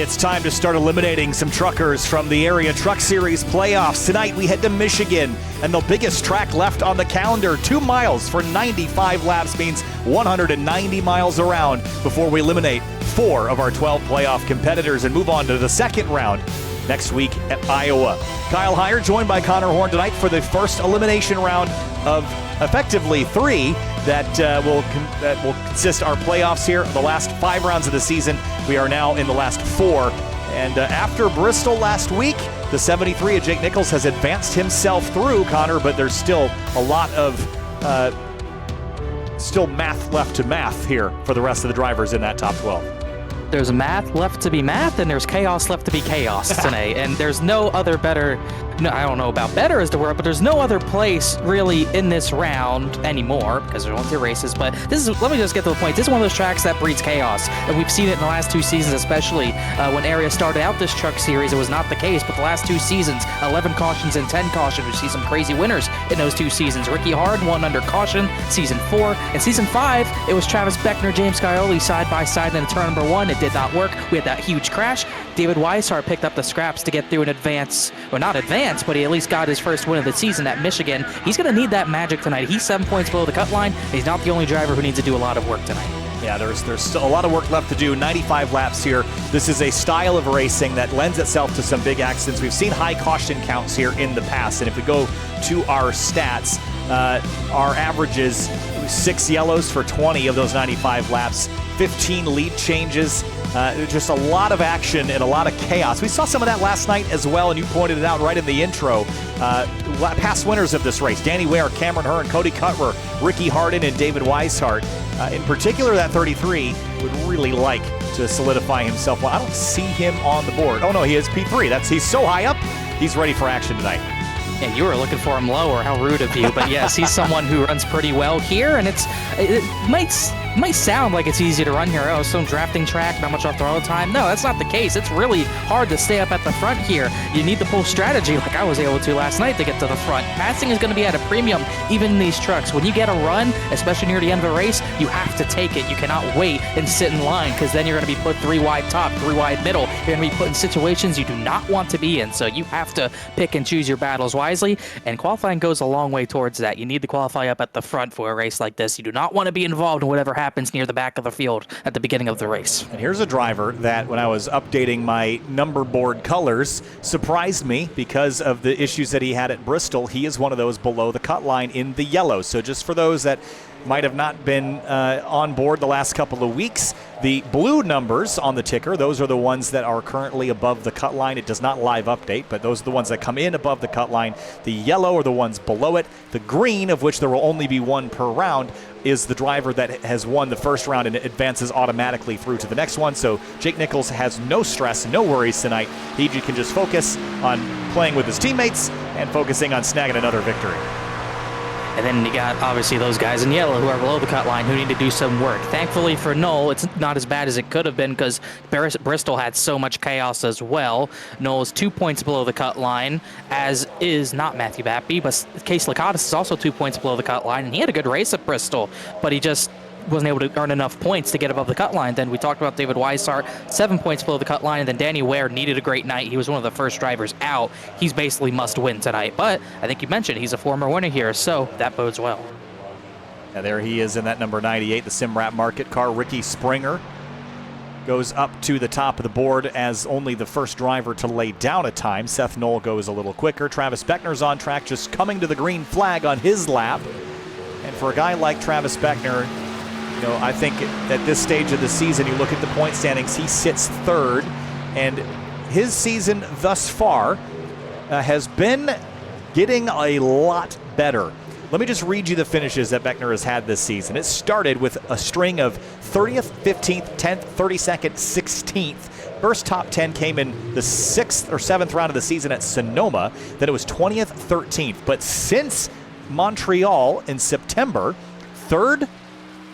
It's time to start eliminating some truckers from the Area Truck Series playoffs. Tonight we head to Michigan, and the biggest track left on the calendar, 2 miles for 95 laps, means 190 miles around before we eliminate 4 of our 12 playoff competitors and move on to the second round next week at Iowa. Kyle Heyer joined by Connor Horn tonight for the first elimination round of effectively 3 that will consist our playoffs here. The last 5 rounds of the season, we are now in the last 4. And after Bristol last week, the 73 of Jake Nichols has advanced himself through, Connor, but there's still a lot of still math left to math here for the rest of the drivers in that top 12. There's math left to be math, and there's chaos left to be chaos tonight. And there's no other better, no, I don't know about better as the word, but there's no other place really in this round anymore because there's only 2 races. But this is, let me just get to the point. This is one of those tracks that breeds chaos. And we've seen it in the last 2 seasons, especially when Area started out this truck series. It was not the case, but the last 2 seasons, 11 cautions and 10 cautions. We see some crazy winners in those 2 seasons. Ricky Hard won under caution, season 4. And season 5, it was Travis Beckner, James Scioli side by side in turn number 1. It did not work. We had that huge crash. David Weishart picked up the scraps to get through an advance, or not advance, but he at least got his first win of the season at Michigan. He's going to need that magic tonight. He's 7 points below the cut line. He's not the only driver who needs to do a lot of work tonight. Yeah, there's still a lot of work left to do. 95 laps here. This is a style of racing that lends itself to some big accidents. We've seen high caution counts here in the past, and if we go to our stats, our average is 6 yellows for 20 of those 95 laps, 15 lead changes, just a lot of action and a lot of chaos. We saw some of that last night as well, and you pointed it out right in the intro. Past winners of this race, Danny Ware, Cameron Hearn, Cody Cutler, Ricky Hardin, and David Weishart. In particular, that 33 would really like to solidify himself. Well, I don't see him on the board. Oh no, he is P3. He's so high up, he's ready for action tonight. Yeah, you were looking for him lower. How rude of you. But yes, he's someone who runs pretty well here, and it might sound like it's easy to run here. Oh, some drafting track, not much off the road time. No, that's not the case. It's really hard to stay up at the front here. You need to pull strategy like I was able to last night to get to the front. Passing is going to be at a premium even in these trucks. When you get a run, especially near the end of a race, you have to take it. You cannot wait and sit in line because then you're going to be put 3 wide top, 3 wide middle. You're going to be put in situations you do not want to be in. So you have to pick and choose your battles wisely, and qualifying goes a long way towards that. You need to qualify up at the front for a race like this. You do not want to be involved in whatever happens near the back of the field at the beginning of the race. And here's a driver that, when I was updating my number board colors, surprised me because of the issues that he had at Bristol. He is one of those below the cut line in the yellow. So just for those that might have not been on board the last couple of weeks, the blue numbers on the ticker, those are the ones that are currently above the cut line. It does not live update, but those are the ones that come in above the cut line. The yellow are the ones below it. The green, of which there will only be 1 per round, is the driver that has won the first round and advances automatically through to the next one. So Jake Nichols has no stress, no worries tonight. He can just focus on playing with his teammates and focusing on snagging another victory. And then you got, obviously, those guys in yellow who are below the cut line who need to do some work. Thankfully for Noel, it's not as bad as it could have been because Bristol had so much chaos as well. Noel's 2 points below the cut line, as is not Matthew Bappy, but Case Lakatos is also 2 points below the cut line, and he had a good race at Bristol, but he just wasn't able to earn enough points to get above the cut line. Then we talked about David Weishart, 7 points below the cut line, and then Danny Ware needed a great night. He was one of the first drivers out. He's basically must win tonight, but I think you mentioned he's a former winner here, so that bodes well. And there he is in that number 98, the Simrap Market car. Ricky Springer goes up to the top of the board as only the first driver to lay down a time. Seth Knoll goes a little quicker. Travis Beckner's on track, just coming to the green flag on his lap. And for a guy like Travis Beckner, you know, I think at this stage of the season, you look at the point standings, he sits 3rd, and his season thus far has been getting a lot better. Let me just read you the finishes that Beckner has had this season. It started with a string of 30th, 15th, 10th, 32nd, 16th. First top 10 came in the 6th or 7th round of the season at Sonoma. Then it was 20th, 13th. But since Montreal in September, 3rd,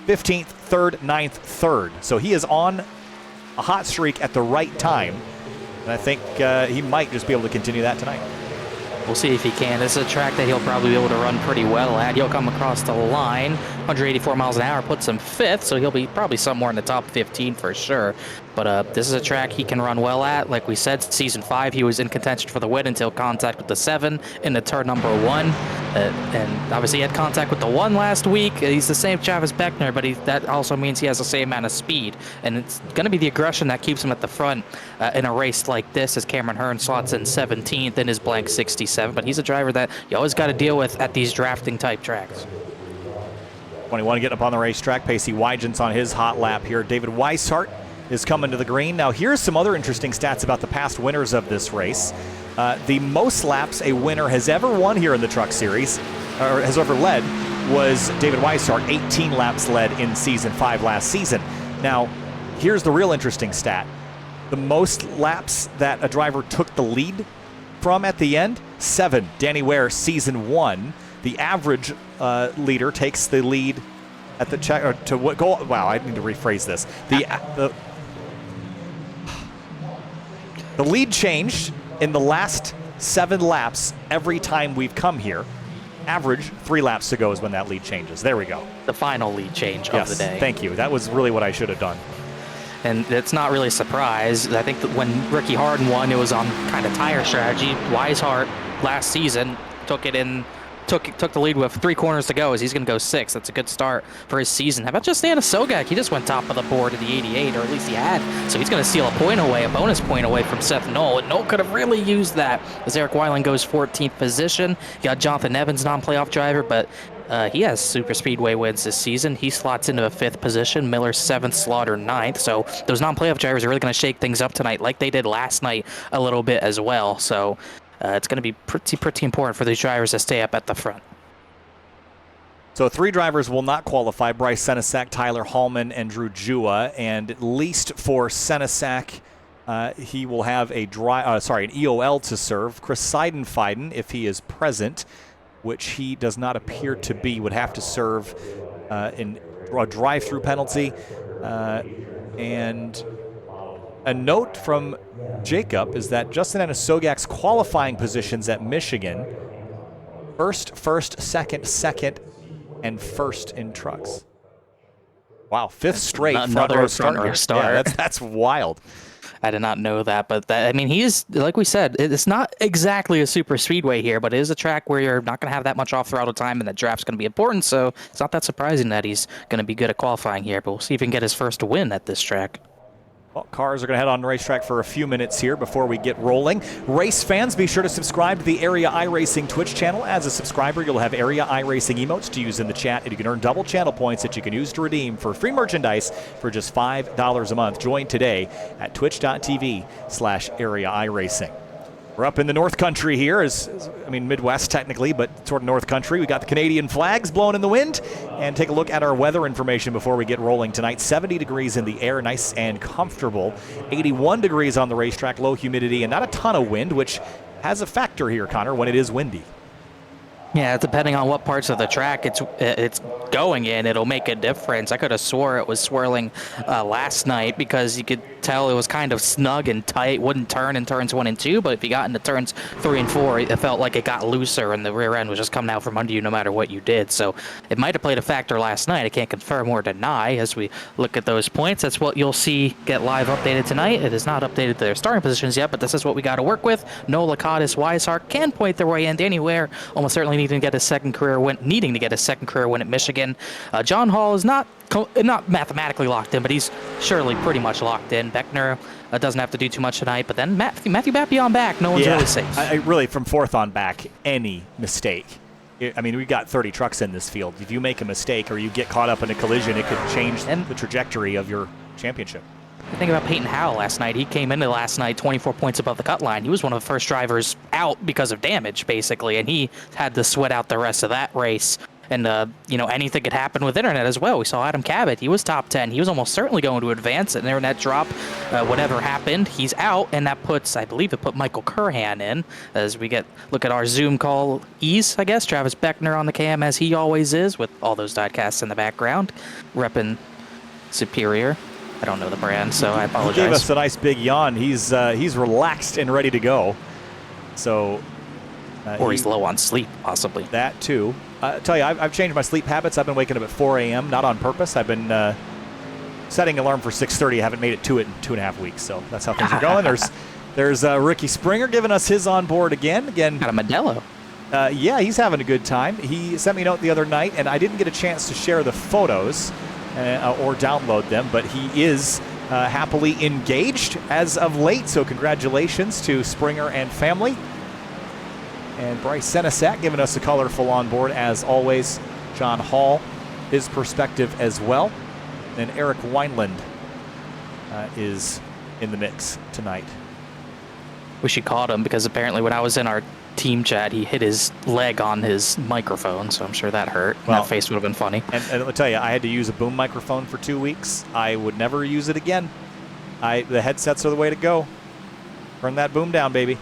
15th, 3rd, 9th, 3rd. So he is on a hot streak at the right time. And I think he might just be able to continue that tonight. We'll see if he can. This is a track that he'll probably be able to run pretty well at. He'll come across the line. 184 miles an hour puts him 5th, so he'll be probably somewhere in the top 15 for sure. But this is a track he can run well at. Like we said, season 5, he was in contention for the win until contact with the 7 in the turn number 1. And obviously he had contact with the 1 last week. He's the same Travis Beckner, but that also means he has the same amount of speed. And it's going to be the aggression that keeps him at the front in a race like this, as Cameron Hearn slots in 17th in his blank 67. But he's a driver that you always got to deal with at these drafting type tracks. 21 getting up on the racetrack. Pacey Wygent's on his hot lap here. David Weishart is coming to the green. Now, here's some other interesting stats about the past winners of this race. The most laps a winner has ever won here in the Truck Series, or has ever led, was David Weishart, 18 laps led in Season 5 last season. Now, here's the real interesting stat. The most laps that a driver took the lead from at the end, 7. Danny Ware, Season 1. The average leader takes the lead at the check, or to what goal? Wow, I need to rephrase this. The lead changed in the last 7 laps every time we've come here. Average 3 laps to go is when that lead changes. There we go. The final lead change of the day. Thank you. That was really what I should have done. And it's not really a surprise. I think that when Ricky Harden won, it was on kind of tire strategy. Weishart last season took the lead with 3 corners to go, as he's going to go 6th. That's a good start for his season. How about just Anna Sogak? He just went top of the board in the 88, or at least he had. So he's going to steal a bonus point away from Seth Knoll. And Knoll could have really used that, as Eric Weiland goes 14th position. You got Jonathan Evans, non-playoff driver, but he has super speedway wins this season. He slots into a 5th position. Miller 7th, Slaughter 9th. So those non-playoff drivers are really going to shake things up tonight, like they did last night a little bit as well. So it's going to be pretty important for these drivers to stay up at the front. So 3 drivers will not qualify: Bryce Senesac, Tyler Hallman, and Drew Jua. And at least for Senesac, he will have an EOL to serve. Chris Seidenfeiden, if he is present, which he does not appear to be, would have to serve in a drive-through penalty. And a note from Jacob is that Justin Anasogak's qualifying positions at Michigan: first, second, and 1st in trucks. Wow, 5th straight front row start. Yeah, that's wild. I did not know that, but I mean, he is, like we said, it's not exactly a super speedway here, but it is a track where you're not going to have that much off-throttle time, and that draft's going to be important, so it's not that surprising that he's going to be good at qualifying here, but we'll see if he can get his first win at this track. Well, cars are going to head on the racetrack for a few minutes here before we get rolling. Race fans, be sure to subscribe to the Area iRacing Twitch channel. As a subscriber, you'll have Area iRacing emotes to use in the chat, and you can earn double channel points that you can use to redeem for free merchandise for just $5 a month. Join today at twitch.tv/Area iRacing. We're up in the North Country here, Midwest technically, but sort of North Country. We got the Canadian flags blowing in the wind. And take a look at our weather information before we get rolling tonight. 70 degrees in the air, nice and comfortable. 81 degrees on the racetrack, low humidity, and not a ton of wind, which has a factor here, Connor, when it is windy. Yeah, depending on what parts of the track it's going in, it'll make a difference. I could have swore it was swirling last night, because you could tell it was kind of snug and tight, wouldn't turn in turns 1 and 2, but if you got into turns 3 and 4, it felt like it got looser, and the rear end was just coming out from under you no matter what you did. So it might have played a factor last night. I can't confirm or deny as we look at those points. That's what you'll see get live updated tonight. It is not updated to their starting positions yet, but this is what we got to work with. Noah Lakatos, Weishart can point their way in anywhere, almost certainly needing to get a second career win at Michigan. John Hall is not mathematically locked in, but he's surely pretty much locked in. Beckner doesn't have to do too much tonight, but then Matthew Bappy on back. No one's really safe. I really, from 4th on back, any mistake. We've got 30 trucks in this field. If you make a mistake or you get caught up in a collision, it could change the trajectory of your championship. Think about Peyton Howell last night. He came into last night 24 points above the cut line. He was one of the first drivers out because of damage, basically, and he had to sweat out the rest of that race. And, anything could happen with Internet as well. We saw Adam Cabot. He was top 10. He was almost certainly going to advance. And Internet drop, whatever happened, he's out. And that puts, I believe it put Michael Curhan in as we look at our Zoom call ease, I guess. Travis Beckner on the cam, as he always is, with all those diecast in the background, repping Superior. I don't know the brand, so I apologize. He gave us a nice big yawn. He's relaxed and ready to go. So Or he's low on sleep, possibly. That too. I tell you, I've changed my sleep habits. I've been waking up at 4 a.m., not on purpose. I've been setting an alarm for 6:30. I haven't made it to it in 2.5 weeks, so that's how things are going. There's Ricky Springer giving us his on board again. Got a Modelo. Yeah, he's having a good time. He sent me a note the other night, and I didn't get a chance to share the photos or download them, but he is happily engaged as of late, so congratulations to Springer and family. And Bryce Senesac giving us a colorful on board as always. John Hall, his perspective as well. And Eric Wineland is in the mix tonight. Wish you caught him, because apparently when I was in our team chat, he hit his leg on his microphone, so I'm sure that hurt. Well, that face would have been funny. And I'll tell you, I had to use a boom microphone for 2 weeks. I would never use it again. The headsets are the way to go. Turn that boom down, baby.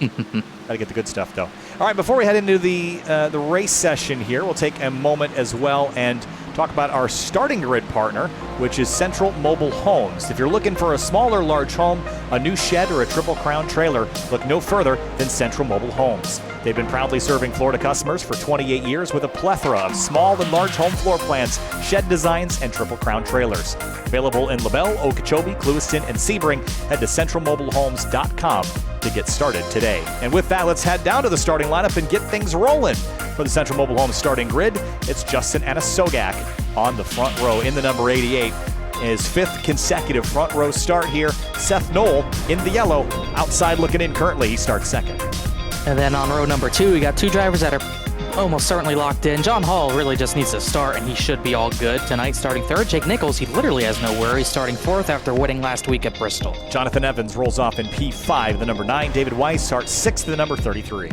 Got to get the good stuff, though. All right, before we head into the race session here, we'll take a moment as well and talk about our starting grid partner, which is Central Mobile Homes. If you're looking for a small or large home, a new shed, or a Triple Crown trailer, look no further than Central Mobile Homes. They've been proudly serving Florida customers for 28 years with a plethora of small and large home floor plans, shed designs, and Triple Crown trailers. Available in LaBelle, Okeechobee, Clewiston, and Sebring. Head to centralmobilehomes.com to get started today. And with that, let's head down to the starting lineup and get things rolling. For the Central Mobile Homes starting grid, it's Justin Anasogak on the front row in the number 88. His 5th consecutive front row start here. Seth Knoll in the yellow, outside looking in currently. He starts 2nd. And then on row number 2, we got 2 drivers that are almost certainly locked in. John Hall really just needs to start, and he should be all good tonight, starting 3rd. Jake Nichols, he literally has no worries, starting 4th after winning last week at Bristol. Jonathan Evans rolls off in P5, the number 9. David Weiss starts 6th, the number 33.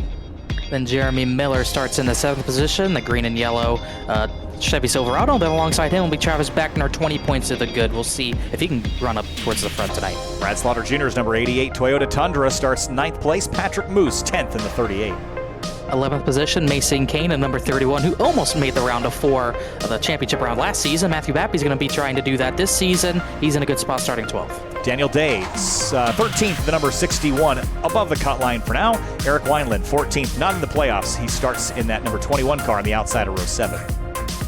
Then Jeremy Miller starts in the 7th position, the green and yellow Chevy Silverado. Then alongside him will be Travis Beckner, 20 points to the good. We'll see if he can run up towards the front tonight. Brad Slaughter Jr.'s number 88 Toyota Tundra starts 9th place. Patrick Moose 10th in the 38. 11th position, Mason Kane at number 31, who almost made the round of 4 of the championship round last season. Matthew Bappy's going to be trying to do that this season. He's in a good spot starting 12th. Daniel Day, 13th, the number 61, above the cut line for now. Eric Wineland, 14th, not in the playoffs. He starts in that number 21 car on the outside of row 7.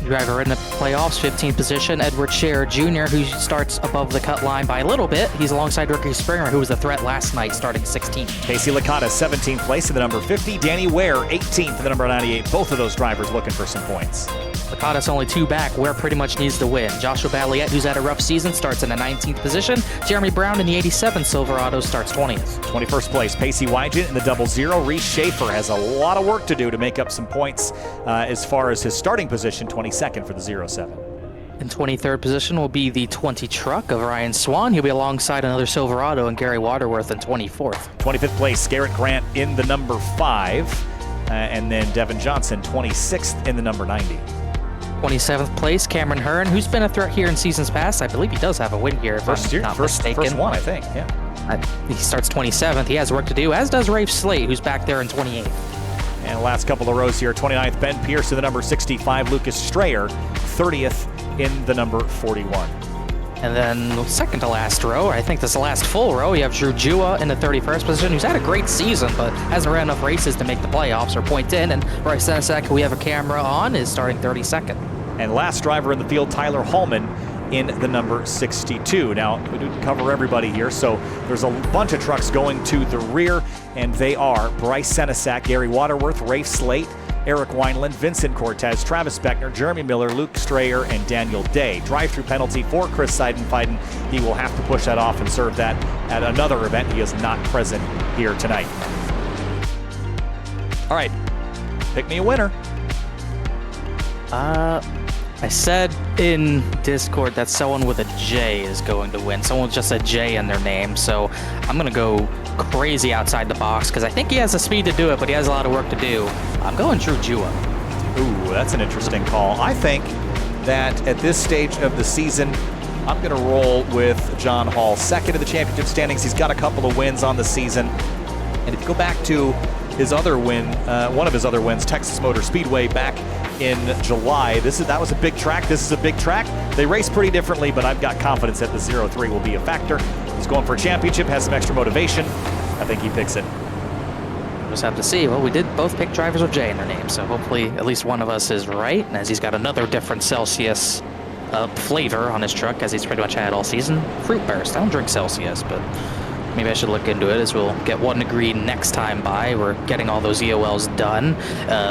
Driver in the playoffs, 15th position, Edward Scherer Jr., who starts above the cut line by a little bit. He's alongside Ricky Springer, who was a threat last night, starting 16th. Casey Licata, 17th place in the number 50. Danny Ware, 18th in the number 98. Both of those drivers looking for some points. Licata's only 2 back. Ware pretty much needs to win. Joshua Balliet, who's had a rough season, starts in the 19th position. Jeremy Brown in the 87 Silverado starts 20th. 21st place, Pacey Wygant in the 00. Reese Schaefer has a lot of work to do to make up some points as far as his starting position, 22nd for the 07. In 23rd position will be the 20 truck of Ryan Swan. He'll be alongside another Silverado and Gary Waterworth in 24th. 25th place, Garrett Grant in the number 5. And then Devin Johnson, 26th in the number 90. 27th place, Cameron Hearn, who's been a threat here in seasons past. I believe he does have a win here, if first I'm not mistaken. First one, I think, yeah. He starts 27th. He has work to do, as does Rafe Slate, who's back there in 28th. And the last couple of rows here, 29th, Ben Pierce in the number 65, Lucas Strayer, 30th in the number 41. And then second to last row, I think this is the last full row, you have Drew Jua in the 31st position, who's had a great season, but hasn't ran enough races to make the playoffs or point in. And Bryce Senesac, who we have a camera on, is starting 32nd. And last driver in the field, Tyler Hallman in the number 62. Now, we didn't cover everybody here, so there's a bunch of trucks going to the rear, and they are Bryce Senesac, Gary Waterworth, Rafe Slate, Eric Wineland, Vincent Cortez, Travis Beckner, Jeremy Miller, Luke Strayer, and Daniel Day. Drive-through penalty for Chris Seidenfeiden. He will have to push that off and serve that at another event. He is not present here tonight. All right, pick me a winner. I said in Discord that someone with a J is going to win. Someone with just a J in their name. So I'm going to go crazy outside the box because I think he has the speed to do it, but he has a lot of work to do. I'm going Drew Jua. Ooh, that's an interesting call. I think that at this stage of the season, I'm going to roll with John Hall. 2nd in the championship standings. He's got a couple of wins on the season. And if you go back to his other win, one of his other wins, Texas Motor Speedway back in July. That was a big track. This is a big track. They race pretty differently, but I've got confidence that the 03 will be a factor. He's going for a championship, has some extra motivation. I think he picks it. just have to see. Well, we did both pick drivers with J in their name, so hopefully at least one of us is right, as he's got another different Celsius flavor on his truck, as he's pretty much had all season. Fruit Burst. I don't drink Celsius, but maybe I should look into it, as we'll get 1 degree next time by. We're getting all those EOLs done.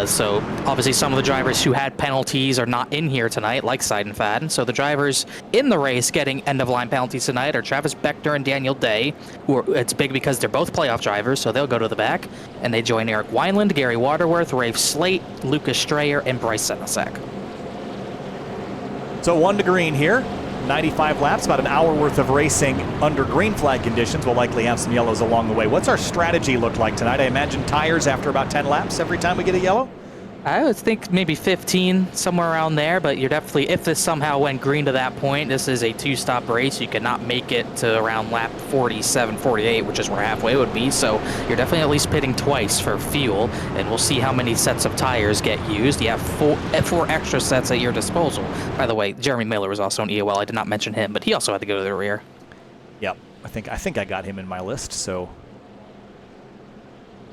So obviously some of the drivers who had penalties are not in here tonight, like Seidenfaden. So the drivers in the race getting end-of-line penalties tonight are Travis Beckner and Daniel Day. It's big because they're both playoff drivers, so they'll go to the back. And they join Eric Wineland, Gary Waterworth, Rafe Slate, Lucas Strayer, and Bryce Senesek. So 1 to green here. 95 laps, about an hour worth of racing under green flag conditions. We'll likely have some yellows along the way. What's our strategy look like tonight? I imagine tires after about 10 laps every time we get a yellow? I would think maybe 15, somewhere around there, but you're definitely, if this somehow went green to that point, this is a 2-stop race. You could not make it to around lap 47, 48, which is where halfway would be, so you're definitely at least pitting twice for fuel, and we'll see how many sets of tires get used. You have four extra sets at your disposal. By the way, Jeremy Miller was also an EOL. I did not mention him, but he also had to go to the rear. Yep, I think I got him in my list, so...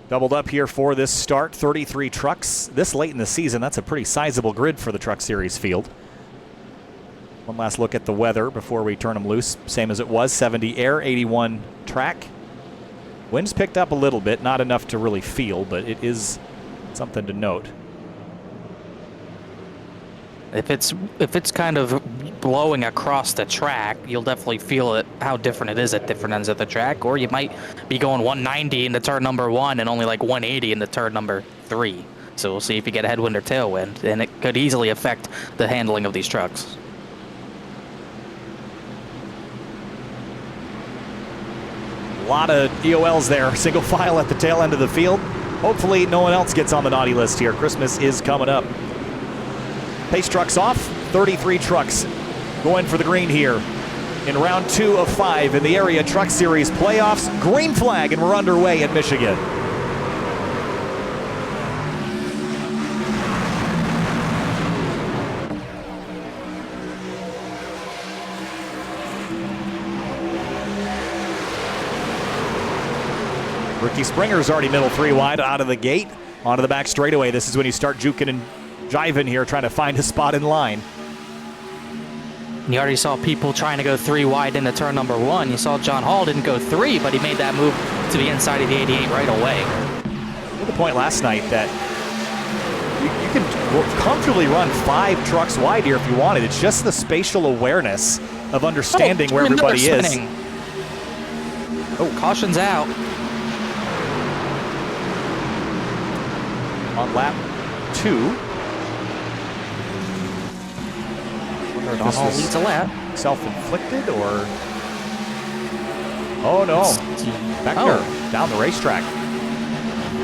Doubled up here for this start, 33 trucks. This late in the season, that's a pretty sizable grid for the Truck Series field. One last look at the weather before we turn them loose. Same as it was, 70 air, 81 track. Wind's picked up a little bit, not enough to really feel, but it is something to note. If it's kind of blowing across the track, you'll definitely feel it, how different it is at different ends of the track. Or you might be going 190 into turn number 1 and only like 180 into turn number 3. So we'll see if you get a headwind or tailwind, and it could easily affect the handling of these trucks. A lot of EOLs there, single file at the tail end of the field. Hopefully no one else gets on the naughty list here. Christmas is coming up. Pace trucks off, 33 trucks going for the green here in round 2 of 5 in the Area Truck Series playoffs. Green flag, and we're underway at Michigan. Ricky Springer's already middle 3 wide out of the gate onto the back straightaway. This is when you start juking and jiving here, trying to find a spot in line. You already saw people trying to go 3 wide into turn number 1. You saw John Hall didn't go 3, but he made that move to the inside of the 88 right away. I made the point last night that you can comfortably run 5 trucks wide here if you wanted. It's just the spatial awareness of understanding where everybody is. Oh, caution's out. On lap 2. John Hall leads a lap. Self-inflicted or... Oh no, Beckner down the racetrack.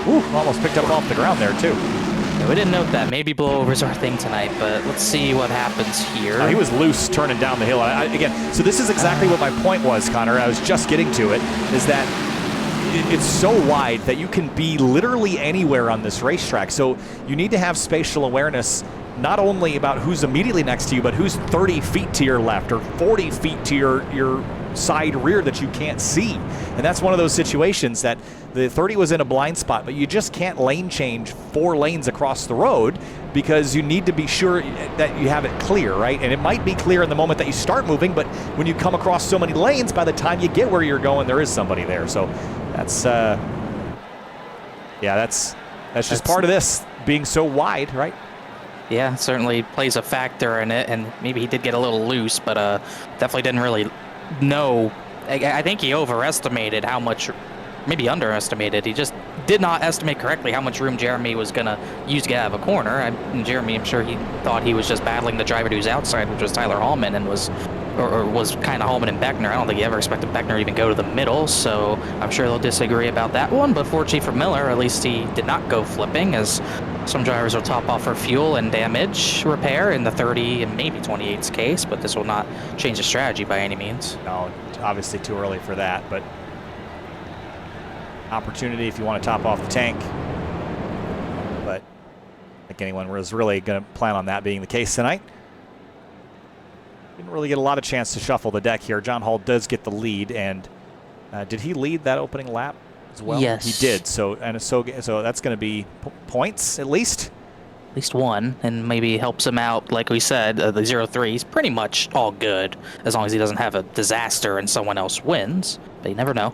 Ooh, almost picked up off the ground there too. Yeah, we didn't note that. Maybe blowovers are a thing tonight, but let's see what happens here. He was loose turning down the hill. Again, so this is exactly what my point was, Connor. I was just getting to it, is that it's so wide that you can be literally anywhere on this racetrack. So you need to have spatial awareness, not only about who's immediately next to you, but who's 30 feet to your left or 40 feet to your side rear that you can't see. And that's one of those situations that the 30 was in a blind spot, but you just can't lane change 4 lanes across the road because you need to be sure that you have it clear, right? And it might be clear in the moment that you start moving, but when you come across so many lanes, by the time you get where you're going, there is somebody there. So that's, that's just part of this being so wide, right? Yeah, certainly plays a factor in it, and maybe he did get a little loose, but definitely didn't really know. I think he overestimated how much, maybe underestimated. He just did not estimate correctly how much room Jeremy was going to use to get out of a corner. Jeremy, I'm sure he thought he was just battling the driver who's outside, which was Tyler Hallman, and was kind of Hallman and Beckner. I don't think he ever expected Beckner to even go to the middle, so I'm sure they'll disagree about that one. But fortunately for Miller, at least he did not go flipping, as some drivers will top off for fuel and damage repair in the 30 and maybe 28's case, but this will not change the strategy by any means. No, obviously too early for that, but opportunity if you want to top off the tank. But I think anyone was really going to plan on that being the case tonight. Didn't really get a lot of chance to shuffle the deck here. John Hall does get the lead, and did he lead that opening lap? as well. Yes. He did. So that's going to be points at least. At least one, and maybe helps him out. Like we said, the 0-3 is pretty much all good as long as he doesn't have a disaster and someone else wins. But you never know.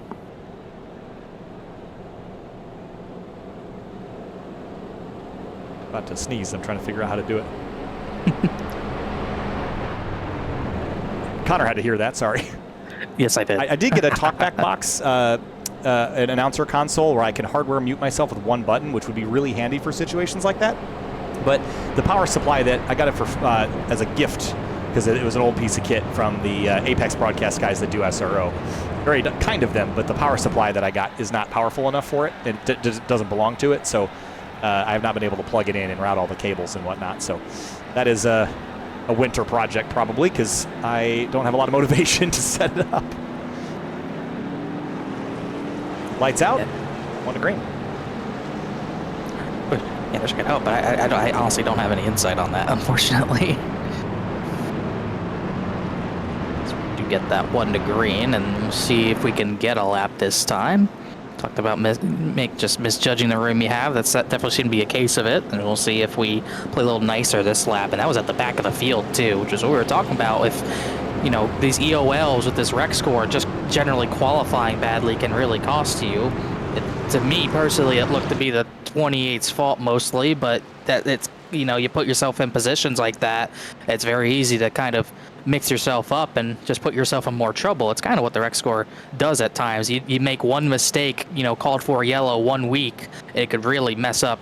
About to sneeze. I'm trying to figure out how to do it. Connor had to hear that. Sorry. Yes, I did. I did get a talkback box, an announcer console where I can hardware mute myself with one button, which would be really handy for situations like that. But the power supply that I got it for as a gift, because it was an old piece of kit from the Apex broadcast guys that do SRO. Very kind of them, but the power supply that I got is not powerful enough for it. It doesn't belong to it, so I have not been able to plug it in and route all the cables and whatnot. So that is a winter project probably, because I don't have a lot of motivation to set it up. Lights out, one to green. Yeah, there's good hope, but I honestly don't have any insight on that, unfortunately. So we do get that 1 to green, and we'll see if we can get a lap this time. Talked about just misjudging the room you have. That definitely shouldn't be a case of it, and we'll see if we play a little nicer this lap. And that was at the back of the field too, which is what we were talking about. If these EOLs with this rec score just generally qualifying badly can really cost you. To me personally, it looked to be the 28's fault mostly, but that it's you put yourself in positions like that, it's very easy to kind of mix yourself up and just put yourself in more trouble. It's kind of what the rec score does at times. You make one mistake, called for a yellow 1 week, it could really mess up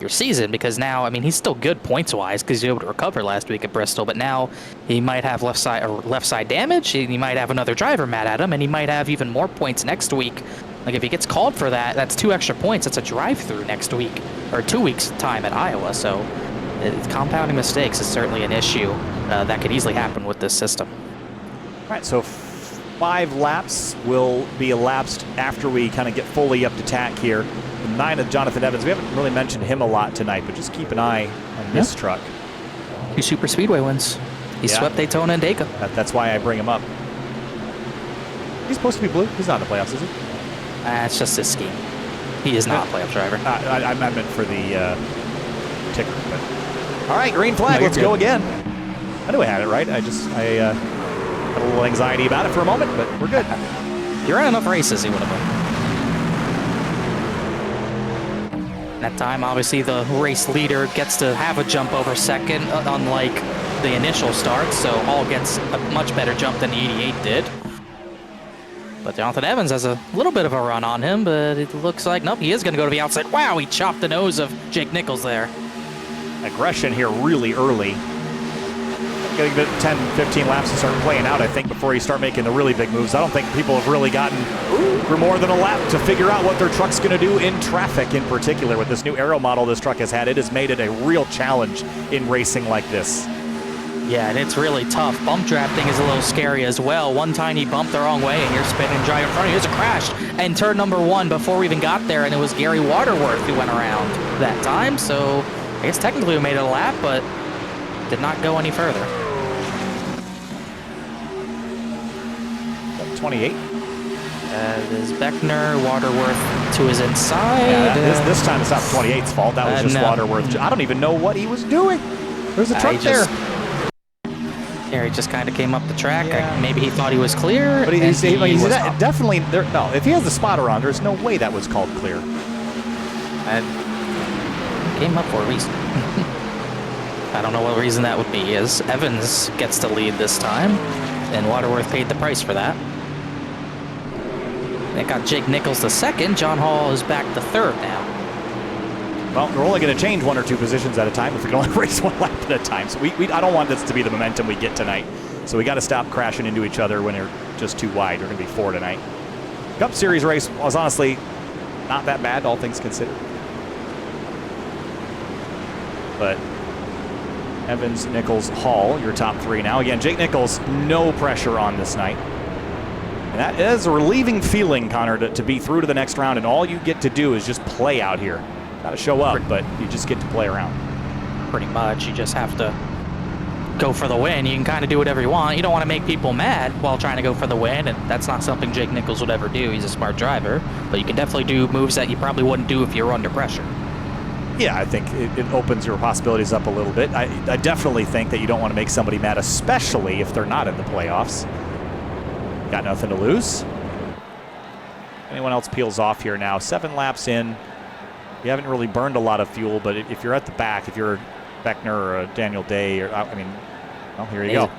your season, because now, I mean, he's still good points wise because he was able to recover last week at Bristol, but now he might have left side damage. He might have another driver mad at him, and he might have even more points next week. Like if he gets called for that, that's 2 extra points. That's a drive-through next week, or 2 weeks time at Iowa. So compounding mistakes is certainly an issue that could easily happen with this system. All right, so 5 laps will be elapsed after we kind of get fully up to tack here. The 9 of Jonathan Evans. We haven't really mentioned him a lot tonight, but just keep an eye on this truck. 2 super speedway wins. He swept Daytona and Dayco. That's why I bring him up. He's supposed to be blue. He's not in the playoffs, is he? It's just his scheme. He is not a playoff driver. I meant for the ticker. But. All right, green flag. Let's go again. I knew I had it right. I had a little anxiety about it for a moment, but we're good. He ran enough races, he would have been. That time, obviously, the race leader gets to have a jump over second, unlike the initial start, so Hall gets a much better jump than the 88 did. But Jonathan Evans has a little bit of a run on him, but it looks like, nope, he is going to go to the outside. Wow, he chopped the nose of Jake Nichols there. Aggression here really early. Getting to 10, 15 laps to start playing out, I think, before you start making the really big moves. I don't think people have really gotten for more than a lap to figure out what their truck's going to do in traffic in particular. With this new aero model this truck has had, it has made it a real challenge in racing like this. Yeah, and it's really tough. Bump drafting is a little scary as well. One tiny bump the wrong way, and you're spinning dry in front of you. There's a crash. And turn number 1 before we even got there, and it was Gary Waterworth who went around that time. So I guess technically we made it a lap, but did not go any further. 28. There's Beckner, Waterworth to his inside. Yeah, this time it's not 28's fault. That was just no. Waterworth. I don't even know what he was doing. There's a truck there. Yeah, he just kind of came up the track. Yeah. Maybe he thought he was clear. But he's definitely there. No, if he has the spotter on, there's no way that was called clear. And came up for a reason. I don't know what reason that would be. As Evans gets to lead this time, and Waterworth paid the price for that. It got Jake Nichols to second. John Hall is back to third now. Well, we're only going to change 1 or 2 positions at a time if we can only race 1 lap at a time. So I don't want this to be the momentum we get tonight. So we got to stop crashing into each other when they're just too wide. We're going to be 4 tonight. Cup Series race was honestly not that bad, all things considered. But Evans, Nichols, Hall, your top 3 now. Again, Jake Nichols, no pressure on this night. And that is a relieving feeling, Connor, to be through to the next round, and all you get to do is just play out here. Got to show up, but you just get to play around. Pretty much. You just have to go for the win. You can kind of do whatever you want. You don't want to make people mad while trying to go for the win, and that's not something Jake Nichols would ever do. He's a smart driver, but you can definitely do moves that you probably wouldn't do if you were under pressure. Yeah, I think it opens your possibilities up a little bit. I definitely think that you don't want to make somebody mad, especially if they're not in the playoffs. Got nothing to lose. Anyone else peels off here now. 7 laps in. You haven't really burned a lot of fuel, but if you're at the back, if you're Beckner or Daniel Day, or I mean, well, here you go.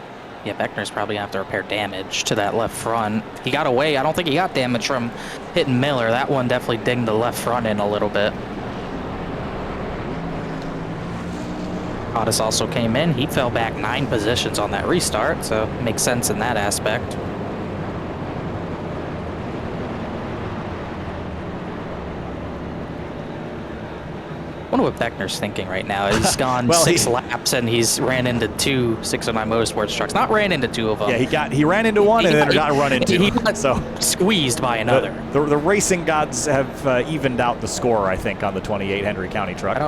Yeah, Beckner's probably going to have to repair damage to that left front. He got away. I don't think he got damage from hitting Miller. That one definitely dinged the left front in a little bit. Otis also came in. He fell back 9 positions on that restart, so it makes sense in that aspect. I wonder what Beckner's thinking right now. He's gone well, 6 laps and he's ran into 2 609 Motorsports trucks. Not ran into 2 of them. Yeah, he ran into one and then got run into. He got so squeezed by another. The racing gods have evened out the score, I think, on the 28 Henry County truck. I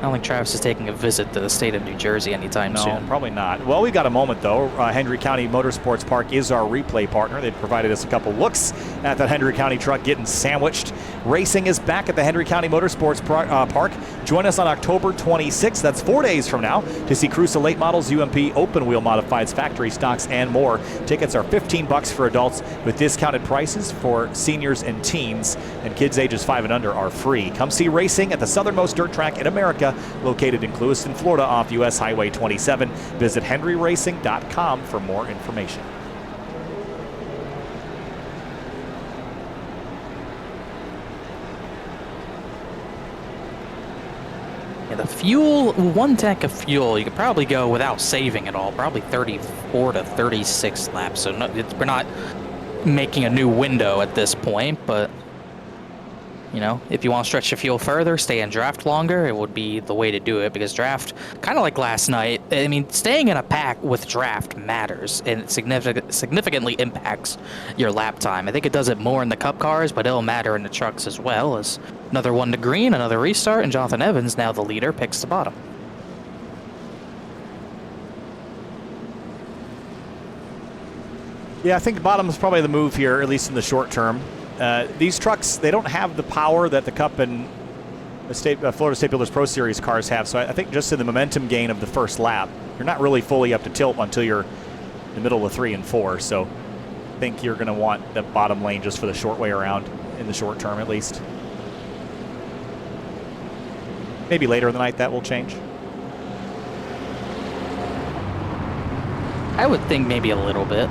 don't think Travis is taking a visit to the state of New Jersey anytime soon. No, probably not. Well, we got a moment, though. Henry County Motorsports Park is our replay partner. They've provided us a couple looks at that Henry County truck getting sandwiched. Racing is back at the Henry County Motorsports Park. Join us on October 26th. That's 4 days from now to see Crusoe late models, UMP, open wheel modifieds, factory stocks, and more. Tickets are $15 for adults with discounted prices for seniors and teens, and kids ages 5 and under are free. Come see racing at the southernmost dirt track in America, located in Clewiston, Florida, off US Highway 27. Visit henryracing.com for more information. Yeah, the fuel, 1 tank of fuel, you could probably go without saving it all, probably 34 to 36 laps. So we're not making a new window at this point, but you know, if you want to stretch the fuel further, stay in draft longer, it would be the way to do it, because draft, kind of like last night, I mean, staying in a pack with draft matters, and it significantly impacts your lap time. I think it does it more in the Cup cars, but it'll matter in the trucks as well. As another 1 to green, another restart, and Jonathan Evans, now the leader, picks the bottom. Yeah, I think bottom is probably the move here, at least in the short term. These trucks, they don't have the power that the Cup and the Florida State Builders Pro Series cars have, so I think just in the momentum gain of the first lap, you're not really fully up to tilt until you're in the middle of 3 and 4, so I think you're going to want the bottom lane just for the short way around, in the short term at least. Maybe later in the night that will change. I would think maybe a little bit.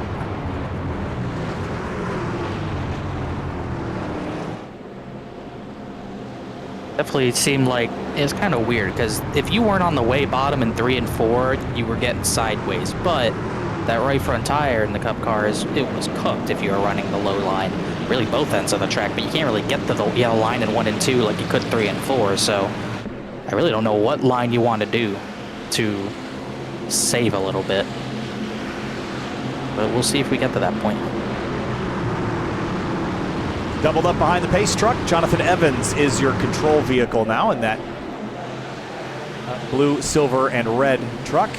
Definitely seemed like it was kind of weird, because if you weren't on the way bottom in 3 and 4, you were getting sideways. But that right front tire in the Cup cars, it was cooked if you were running the low line, really both ends of the track. But you can't really get to the yellow line in 1 and 2 like you could 3 and 4. So I really don't know what line you want to do to save a little bit. But we'll see if we get to that point. Doubled up behind the pace truck. Jonathan Evans is your control vehicle now in that blue, silver, and red truck.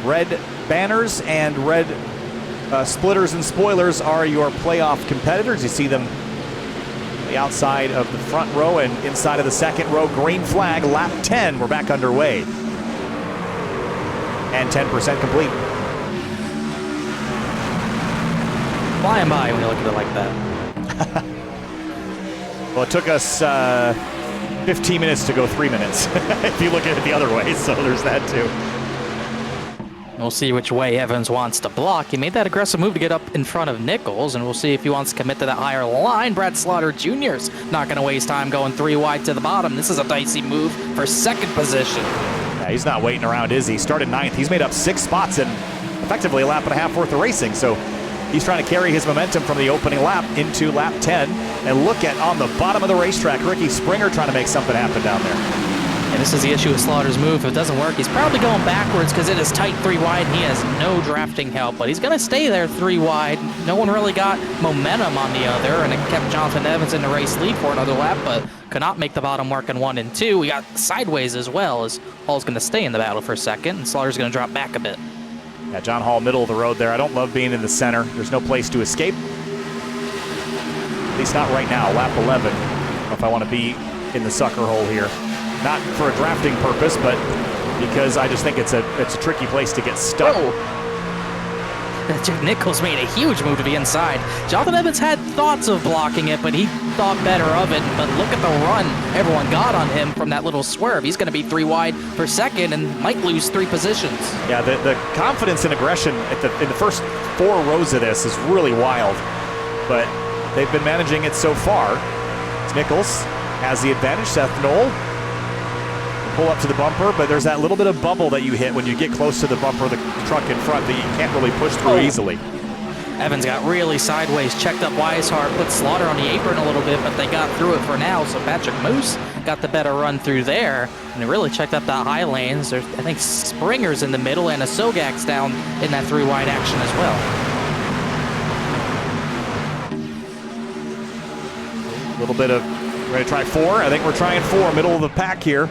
Red banners and red splitters and spoilers are your playoff competitors. You see them on the outside of the front row and inside of the second row. Green flag, lap 10. We're back underway. And 10% complete. Flying by when you look at it like that. Well, it took us 15 minutes to go 3 minutes, if you look at it the other way, so there's that too. We'll see which way Evans wants to block. He made that aggressive move to get up in front of Nichols, and we'll see if he wants to commit to that higher line. Brad Slaughter Jr.'s not going to waste time going 3 wide to the bottom. This is a dicey move for second position. Yeah, he's not waiting around, is he? Started 9th. He's made up 6 spots in effectively a lap and a half worth of racing, so he's trying to carry his momentum from the opening lap into lap 10. And look at on the bottom of the racetrack, Ricky Springer trying to make something happen down there. And this is the issue with Slaughter's move. If it doesn't work, he's probably going backwards because it is tight 3 wide and he has no drafting help. But he's going to stay there 3 wide. No one really got momentum on the other, and it kept Jonathan Evans in the race lead for another lap, but could not make the bottom work in 1 and 2. We got sideways as well, as Hall's going to stay in the battle for a second, and Slaughter's going to drop back a bit. Yeah, John Hall, middle of the road there. I don't love being in the center. There's no place to escape. At least not right now, lap 11. I don't know if I want to be in the sucker hole here. Not for a drafting purpose, but because I just think it's a tricky place to get stuck. Oh. Nichols made a huge move to the inside. Jonathan Evans had thoughts of blocking it, but he thought better of it. But look at the run everyone got on him from that little swerve. He's going to be 3 wide for second and might lose 3 positions. Yeah, the confidence and aggression in the first 4 rows of this is really wild. But they've been managing it so far. Nichols has the advantage. Seth Knoll pull up to the bumper, but there's that little bit of bubble that you hit when you get close to the bumper of the truck in front that you can't really push through easily. Evans got really sideways, checked up Weishart, put Slaughter on the apron a little bit, but they got through it for now, so Patrick Moose got the better run through there, and they really checked up that high lanes. There's, I think, Springer's in the middle, and a Sogak's down in that 3 wide action as well. A little bit of, we're going to try 4. I think we're trying 4, middle of the pack here.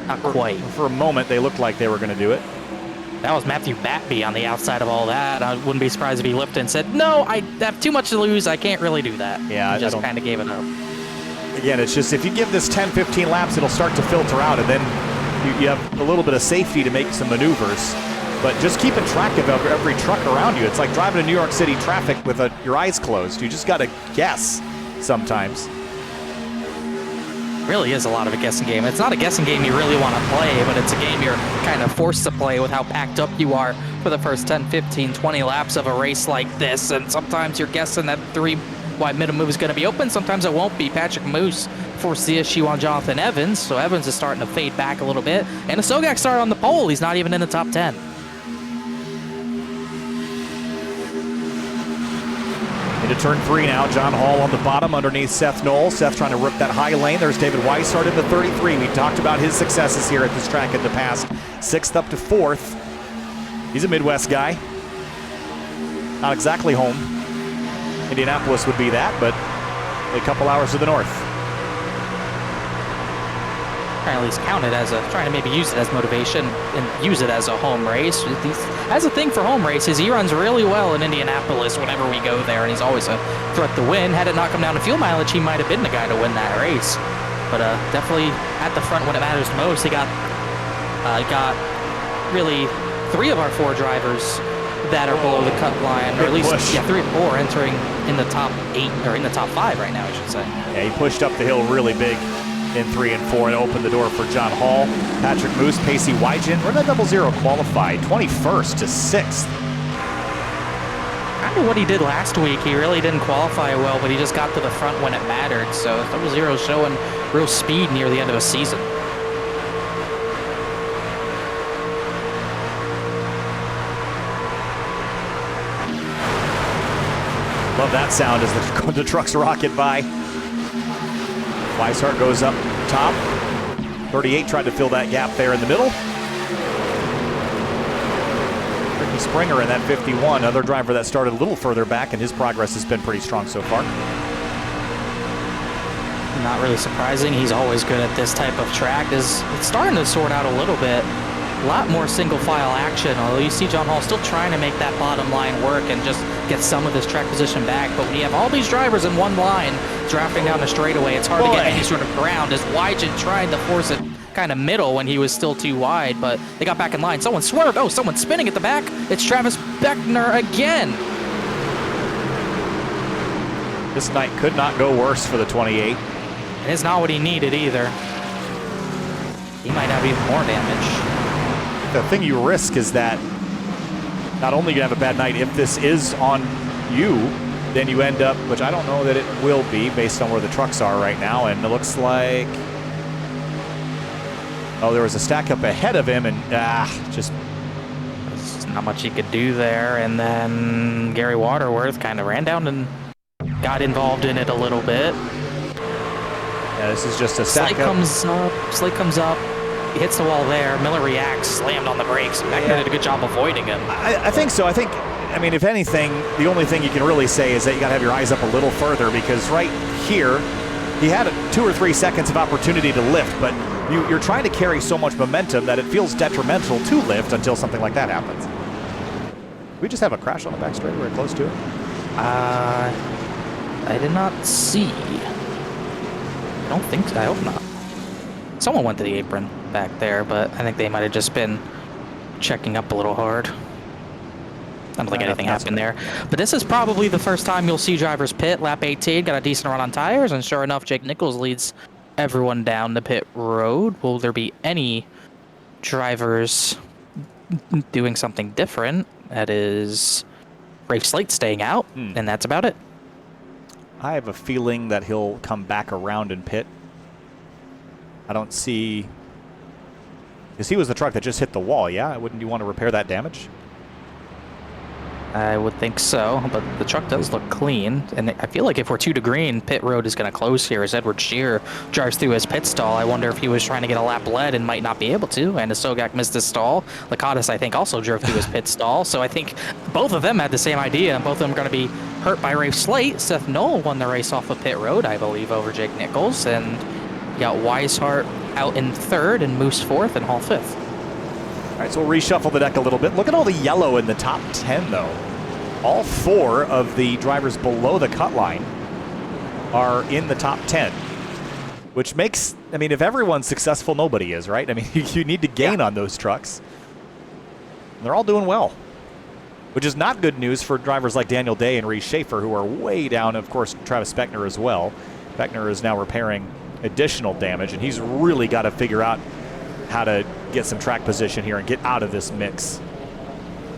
Not quite. For a moment, they looked like they were going to do it. That was Matthew Batby on the outside of all that. I wouldn't be surprised if he lifted and said, no, I have too much to lose. I can't really do that. Yeah, he just kind of gave it up. Again, it's just if you give this 10, 15 laps, it'll start to filter out, and then you have a little bit of safety to make some maneuvers. But just keeping track of every truck around you. It's like driving in New York City traffic with your eyes closed. You just got to guess sometimes. Really is a lot of a guessing game. It's not a guessing game you really want to play, but it's a game you're kind of forced to play with how packed up you are for the first 10, 15, 20 laps of a race like this. And sometimes you're guessing that 3 wide middle move is going to be open. Sometimes it won't be. Patrick Moose forced the issue on Jonathan Evans, so Evans is starting to fade back a little bit. And Sogak started on the pole. He's not even in the top 10. Into turn 3 now. John Hall on the bottom underneath Seth Knoll. Seth trying to rip that high lane. There's David Weishart in the 33. We talked about his successes here at this track in the past. 6th up to 4th. He's a Midwest guy. Not exactly home. Indianapolis would be that, but a couple hours to the north. Trying to at least count it as trying to maybe use it as motivation and use it as a home race. As a thing for home races, he runs really well in Indianapolis whenever we go there, and he's always a threat to win. Had it not come down to fuel mileage, he might have been the guy to win that race. But definitely at the front when it matters most. He got really 3 of our 4 drivers that are below the cut line, or at least 3 or 4 entering in the top 8 or in the top 5 right now, I should say. Yeah, he pushed up the hill really big in 3 and 4 and opened the door for John Hall. Patrick Moose, Pacey Wygen, run a 00 qualified, 21st to 6th. Kind of what he did last week. He really didn't qualify well, but he just got to the front when it mattered. So 00 showing real speed near the end of a season. Love that sound as the trucks rocket by. Weishart goes up top. 38 tried to fill that gap there in the middle. Ricky Springer in that 51, other driver that started a little further back, and his progress has been pretty strong so far. Not really surprising. He's always good at this type of track. It's starting to sort out a little bit. A lot more single file action, although you see John Hall still trying to make that bottom line work and just get some of this track position back. But when you have all these drivers in one line drafting down the straightaway, it's hard to get any sort of ground, as Wygen tried to force it kind of middle when he was still too wide, but they got back in line. Someone swerved. Oh, someone's spinning at the back. It's Travis Beckner again. This night could not go worse for the 28. And it's not what he needed either. He might have even more damage. The thing you risk is that not only you have a bad night, if this is on you, then you end up, which I don't know that it will be based on where the trucks are right now, and it looks like, oh, there was a stack up ahead of him, and just there's not much he could do there. And then Gary Waterworth kind of ran down and got involved in it a little bit. Yeah, this is just a stack Slate comes up. He hits the wall there. Miller reacts, slammed on the brakes. Beckner did a good job avoiding him. I think so. I mean, if anything, the only thing you can really say is that you got to have your eyes up a little further, because right here, he had 2 or 3 seconds of opportunity to lift, but you're trying to carry so much momentum that it feels detrimental to lift until something like that happens. We just have a crash on the back straightaway close to it. I did not see. I don't think so. I hope not. Someone went to the apron back there, but I think they might have just been checking up a little hard. I don't think anything happened there. But this is probably the first time you'll see drivers pit. Lap 18, got a decent run on tires, and sure enough, Jake Nichols leads everyone down the pit road. Will there be any drivers doing something different? That is Rafe Slate staying out, and that's about it. I have a feeling that he'll come back around and pit. I don't see... Because he was the truck that just hit the wall, yeah? Wouldn't you want to repair that damage? I would think so, but the truck does look clean, and I feel like if we're 2 to green, pit road is going to close here as Edward Shear drives through his pit stall. I wonder if he was trying to get a lap lead and might not be able to, and Sogak missed his stall. Lakatos, I think, also drove through his pit stall, so I think both of them had the same idea, and both of them are going to be hurt by Rafe Slate. Seth Knoll won the race off of pit road, I believe, over Jake Nichols, and you got Weishart out in 3rd and Moose 4th and Hall 5th. All right, so we'll reshuffle the deck a little bit. Look at all the yellow in the top 10, though. All 4 of the drivers below the cut line are in the top 10, which makes, I mean, if everyone's successful, nobody is, right? I mean, you need to gain on those trucks. And they're all doing well, which is not good news for drivers like Daniel Day and Reese Schaefer, who are way down. Of course, Travis Beckner as well. Beckner is now repairing additional damage, and he's really got to figure out how to get some track position here and get out of this mix.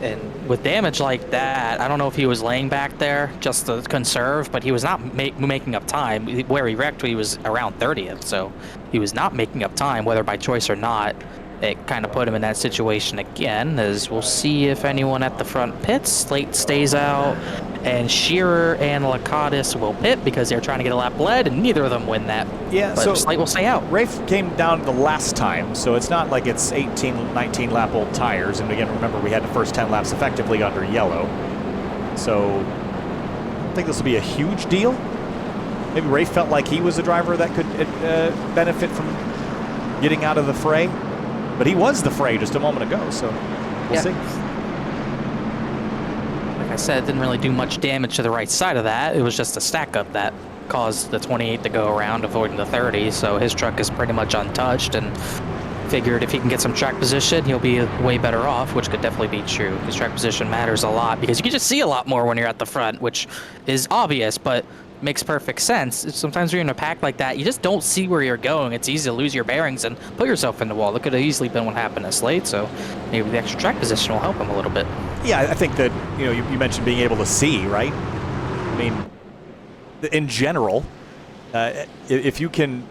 And with damage like that, I don't know if he was laying back there just to conserve, but he was not making up time. Where he wrecked, he was around 30th, so he was not making up time, whether by choice or not. It kind of put him in that situation again, as we'll see if anyone at the front pits. Slate stays out, and Shearer and Lakatos will pit because they're trying to get a lap lead, and neither of them win that. Yeah, but so Slate will stay out. Rafe came down the last time, so it's not like it's 18, 19 lap old tires. And again, remember, we had the first 10 laps effectively under yellow. So I don't think this will be a huge deal. Maybe Rafe felt like he was a driver that could benefit from getting out of the fray. But he was the fray just a moment ago, so we'll see. Like I said, it didn't really do much damage to the right side of that. It was just a stack up that caused the 28 to go around, avoiding the 30. So his truck is pretty much untouched, and figured if he can get some track position, he'll be way better off, which could definitely be true, because track position matters a lot, because you can just see a lot more when you're at the front, which is obvious, but makes perfect sense. Sometimes when you're in a pack like that, you just don't see where you're going. It's easy to lose your bearings and put yourself in the wall. That could have easily been what happened to Slate, so maybe the extra track position will help him a little bit. Yeah, I think that, you mentioned being able to see, right? I mean, in general, if you can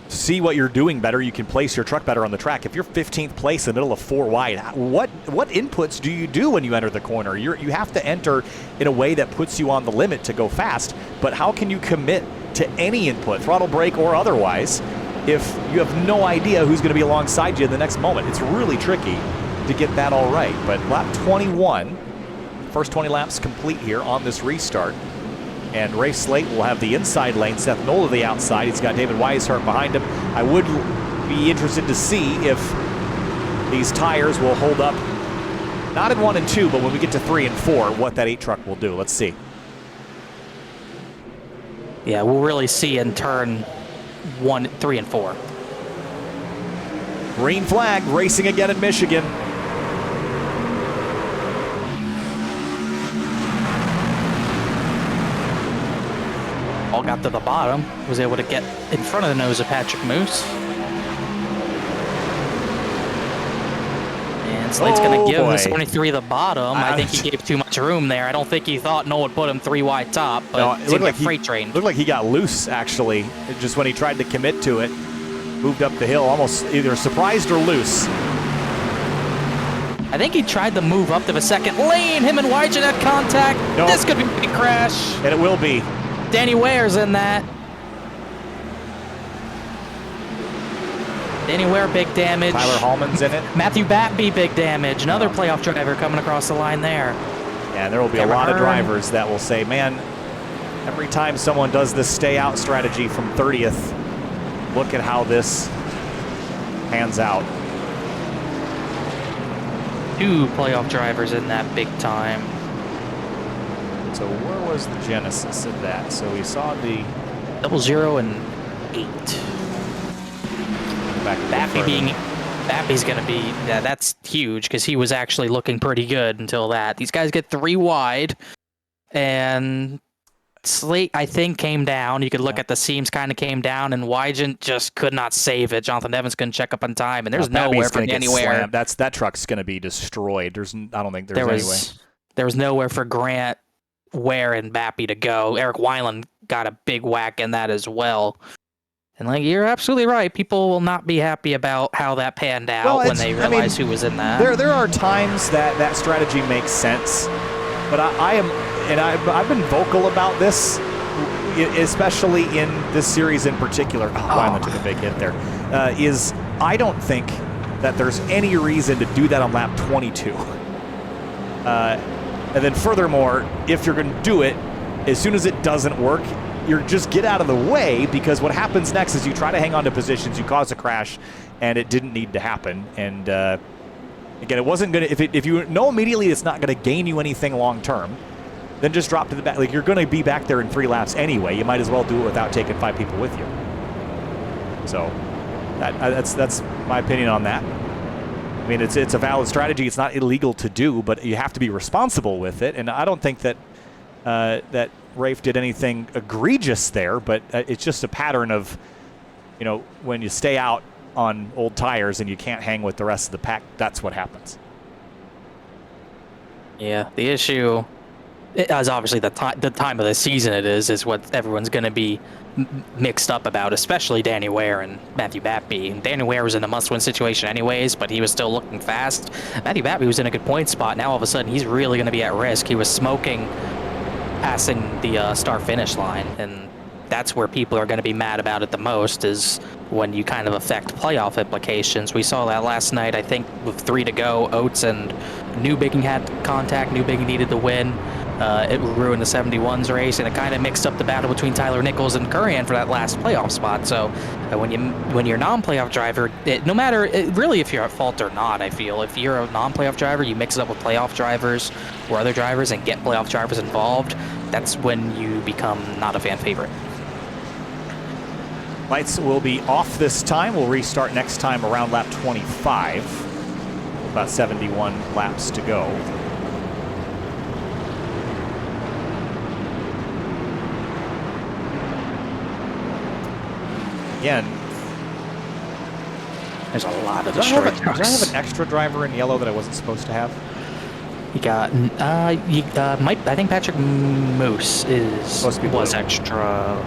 see what you're doing better, you can place your truck better on the track. If you're 15th place in the middle of 4 wide, what inputs do you do when you enter the corner? You have to enter in a way that puts you on the limit to go fast, but how can you commit to any input, throttle brake or otherwise, if you have no idea who's going to be alongside you in the next moment? It's really tricky to get that all right. But lap 21, first 20 laps complete here on this restart. And Rafe Slate will have the inside lane, Seth Knoll to the outside. He's got David Weishart behind him. I would be interested to see if these tires will hold up, not in 1 and 2, but when we get to 3 and 4, what that 8 truck will do. Let's see. Yeah, we'll really see in turn 1, 3, and 4. Green flag, racing again in Michigan. All got to the bottom, was able to get in front of the nose of Patrick Moose. And Slate's going to give the 73 the bottom. I think he gave too much room there. I don't think he thought Noah would put him 3 wide top, but no, it seemed like freight train. Looked like he got loose, actually, just when he tried to commit to it. Moved up the hill, almost either surprised or loose. I think he tried to move up to the second lane. Him and Wygen had contact. No. This could be a big crash. And it will be. Danny Ware's in that. Danny Ware, big damage. Tyler Hallman's in it. Matthew Batby, big damage. Another playoff driver coming across the line there. Yeah, there will be a lot of drivers that will say, man, every time someone does this stay out strategy from 30th, look at how this pans out. 2 playoff drivers in that big time. So where was the genesis of that? So we saw the 00 and 8. back Bappy's going to be, yeah, that's huge because he was actually looking pretty good until that. These guys get 3 wide, and Slate, I think, came down. You could look at the seams kind of came down, and Wygant just could not save it. Jonathan Evans couldn't check up on time, and there's nowhere for anywhere. That truck's going to be destroyed. I don't think there's any way. There was nowhere for Grant, Ware, and Bappy to go. Eric Weiland got a big whack in that as well. And like, you're absolutely right. People will not be happy about how that panned out when they realize who was in that. There are times that strategy makes sense, but I've been vocal about this, especially in this series in particular. Weiland took a big hit there. I don't think that there's any reason to do that on lap 22. And then furthermore, if you're going to do it, as soon as it doesn't work, you just get out of the way, because what happens next is you try to hang on to positions, you cause a crash, and it didn't need to happen. And again, it wasn't going to, if you know immediately it's not going to gain you anything long term, then just drop to the back. Like, you're going to be back there in 3 laps anyway. You might as well do it without taking 5 people with you. So that's my opinion on that. I mean, it's a valid strategy. It's not illegal to do, but you have to be responsible with it. And I don't think that that Rafe did anything egregious there, but it's just a pattern of, when you stay out on old tires and you can't hang with the rest of the pack, that's what happens. Yeah, the issue is obviously the time of the season is what everyone's going to be mixed up about, especially Danny Ware and Matthew Bappy. And Danny Ware was in a must-win situation anyways, but he was still looking fast. Matthew Bappy was in a good point spot. Now all of a sudden he's really going to be at risk. He was smoking passing the start-finish line, and that's where people are going to be mad about it the most, is when you kind of affect playoff implications. We saw that last night, I think, with 3 to go. Oates and Newbigging had contact. Newbigging needed the win. It ruined the 71's race, and it kind of mixed up the battle between Tyler Nichols and Curran for that last playoff spot. So when you're a non-playoff driver, no matter really if you're at fault or not, I feel if you're a non-playoff driver, you mix it up with playoff drivers or other drivers and get playoff drivers involved, that's when you become not a fan favorite. Lights will be off this time. We'll restart next time around lap 25. About 71 laps to go. Again, there's a lot of destroyed trucks. Did I have an extra driver in yellow that I wasn't supposed to have? You got, I think Patrick Moose was extra.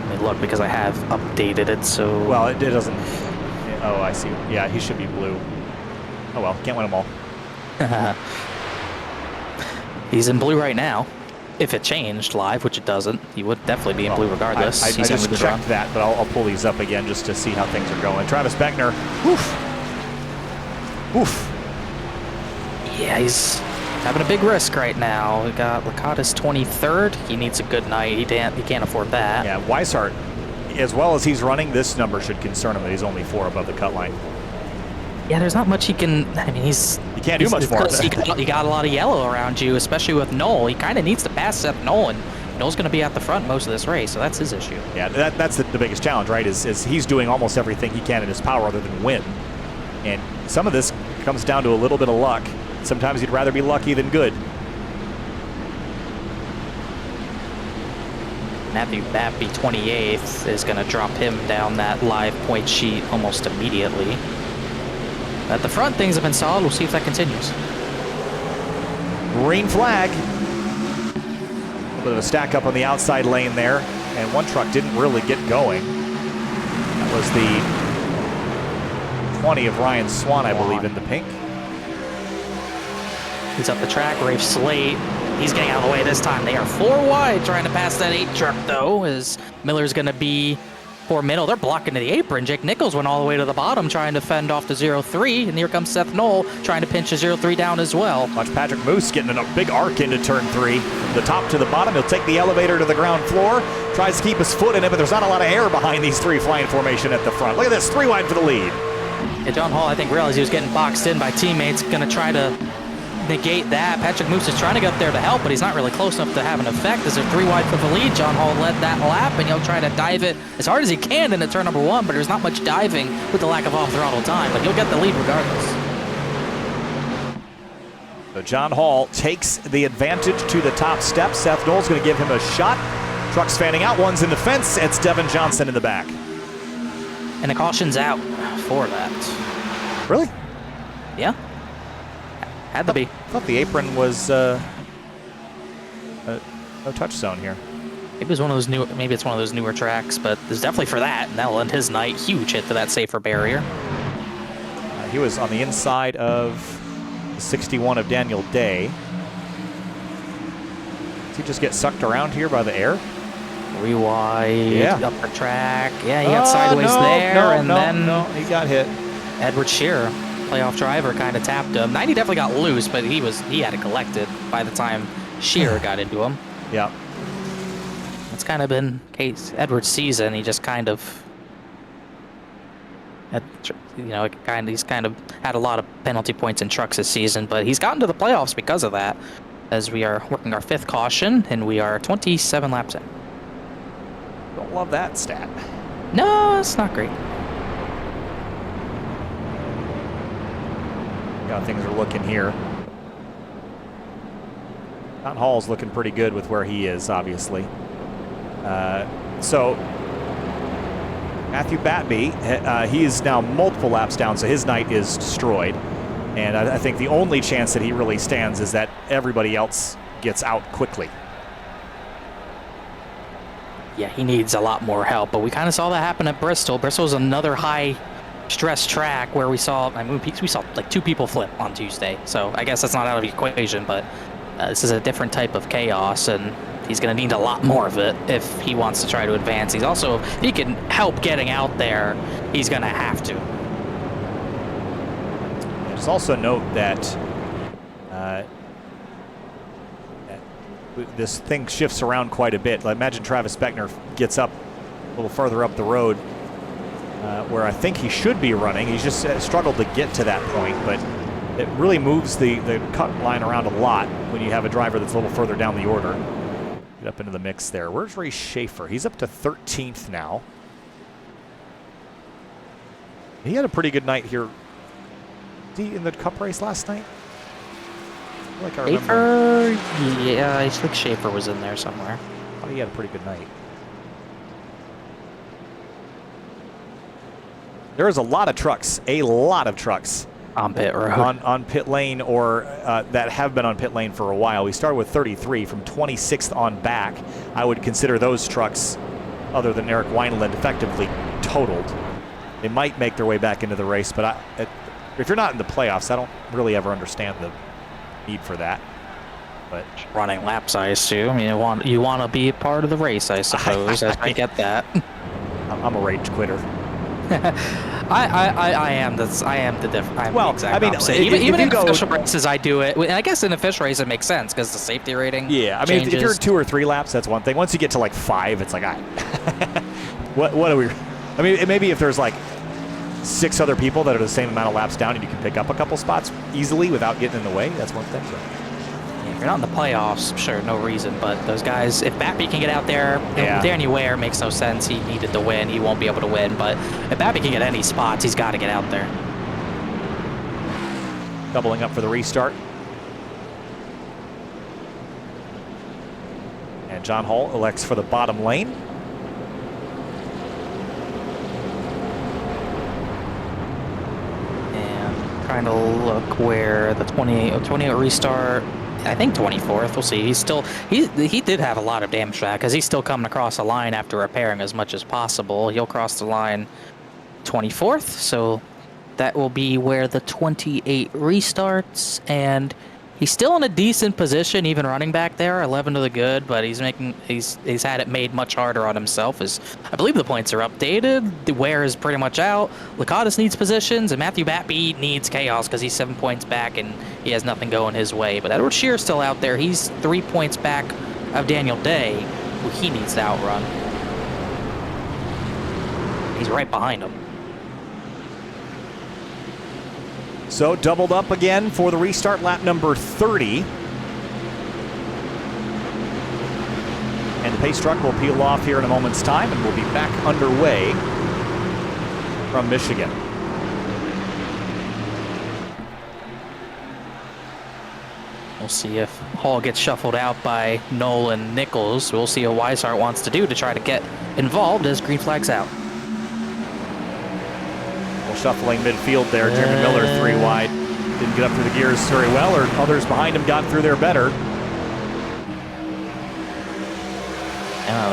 Let me look, because I have updated it, so... Well, it doesn't... Oh, I see. Yeah, he should be blue. Oh well, can't win them all. He's in blue right now. If it changed live, which it doesn't, he would definitely be in blue regardless. I just checked that, but I'll pull these up again just to see how things are going. Travis Beckner, oof. Yeah, he's having a big risk right now. We got Licata's 23rd. He needs a good night. He can't afford that. Yeah, Weishart, as well as he's running, this number should concern him that he's only 4 above the cut line. Yeah, there's not much he can. I mean, he can't do much more. You got a lot of yellow around you, especially with Noel. He kind of needs to pass Seth Noel, and Noel's going to be at the front most of this race, so that's his issue. Yeah, that's the biggest challenge, right? Is he's doing almost everything he can in his power other than win, and some of this comes down to a little bit of luck. Sometimes you'd rather be lucky than good. Matthew Bappy, 28th, is going to drop him down that live point sheet almost immediately. At the front, things have been solid. We'll see if that continues. Green flag. A little bit of a stack up on the outside lane there, and one truck didn't really get going. That was the 20 of Ryan Swan, I believe, in the pink. He's up the track. Rafe Slate. He's getting out of the way this time. They are 4 wide trying to pass that 8 truck, though, as Miller's going to be for middle. They're blocking to the apron. Jake Nichols went all the way to the bottom trying to fend off the 0-3, and here comes Seth Noel trying to pinch the 0-3 down as well. Watch Patrick Moose getting a big arc into turn 3. From the top to the bottom, he'll take the elevator to the ground floor, tries to keep his foot in it, but there's not a lot of air behind these 3 flying formation at the front. Look at this, 3 wide for the lead. Yeah, John Hall, I think, realized he was getting boxed in by teammates, going to try to negate that. Patrick Moose is trying to get up there to help, but he's not really close enough to have an effect. As they're 3 wide for the lead, John Hall led that lap, and he'll try to dive it as hard as he can into turn number 1, but there's not much diving with the lack of off-throttle time, but he'll get the lead regardless. So John Hall takes the advantage to the top step. Seth Knowles going to give him a shot. Trucks fanning out. One's in the fence. It's Devin Johnson in the back. And the caution's out for that. Really? Yeah. Had to be. I thought the apron was no touch zone here. Maybe it's one of those newer tracks, but there's definitely for that, and that'll end his night. Huge hit to that safer barrier. He was on the inside of 61 of Daniel Day. Does he just get sucked around here by the air? Rewind, Yeah. upper track. Yeah, he got sideways then he got hit. Edward Shearer, playoff driver, kind of tapped him. 90 definitely got loose, but he had it collected by the time Shearer got into him. Yeah. That's kind of been Case Edward's season. He just kind of, he's kind of had a lot of penalty points in trucks this season, but he's gotten to the playoffs because of that. As we are working our 5th caution, and we are 27 laps in. Don't love that stat. No, it's not great. How things are looking here. John Hall's looking pretty good with where he is, obviously. So Matthew Batby, he is now multiple laps down, so his night is destroyed. And I think the only chance that he really stands is that everybody else gets out quickly. Yeah, he needs a lot more help, but we kind of saw that happen at Bristol. Bristol's another high-stress track where we saw like 2 people flip on Tuesday. So I guess that's not out of the equation, but this is a different type of chaos, and he's going to need a lot more of it if he wants to try to advance. If he can help getting out there, he's going to have to. Just also note that this thing shifts around quite a bit. Imagine Travis Beckner gets up a little further up the road where I think he should be running. He's just struggled to get to that point, but it really moves the cut line around a lot when you have a driver that's a little further down the order. Get up into the mix there. Where's Ray Schaefer? He's up to 13th now. He had a pretty good night here. Was he in the Cup race last night? I feel like I remember. Schaefer, yeah, I think Schaefer was in there somewhere. I thought he had a pretty good night. There is a lot of trucks On pit road. on pit lane, or that have been on pit lane for a while. We started with 33 from 26th on back. I would consider those trucks, other than Eric Wineland, effectively totaled. They might make their way back into the race, but if you're not in the playoffs, I don't really ever understand the need for that. But running laps, I assume. You want to be a part of the race, I suppose. I get that. I'm a rage quitter. I am the different. Well, exact I mean, opposite. if even you in go, official races, I do it. And I guess in official race it makes sense because the safety rating. Yeah, I mean, changes. if you're 2 or 3 laps, that's one thing. Once you get to like 5, it's like, what are we? I mean, maybe if there's like 6 other people that are the same amount of laps down and you can pick up a couple spots easily without getting in the way, that's one thing. So. Yeah, if you're not in the playoffs, sure, no reason. But those guys, if Batby can get out there, Danny Ware makes no sense. He needed to win. He won't be able to win. But if Batby can get any spots, he's got to get out there. Doubling up for the restart. And John Hall elects for the bottom lane. Trying to look where the 28 restart. I think 24th. We'll see. He did have a lot of damage back because he's still coming across the line after repairing as much as possible. He'll cross the line 24th, so that will be where the 28 restarts, and he's still in a decent position, even running back there, 11 to the good, but he's had it made much harder on himself. As I believe the points are updated. The Ware is pretty much out. Lakatos needs positions, and Matthew Batby needs chaos because he's 7 points back and he has nothing going his way. But Edward Shearer's still out there. He's 3 points back of Daniel Day, who he needs to outrun. He's right behind him. So doubled up again for the restart, lap number 30. And the pace truck will peel off here in a moment's time, and we'll be back underway from Michigan. We'll see if Hall gets shuffled out by Nolan Nichols. We'll see what Weishart wants to do to try to get involved as green flag's out. Well, shuffling midfield there, Jeremy Miller 3 wide. Didn't get up through the gears very well, or others behind him got through there better.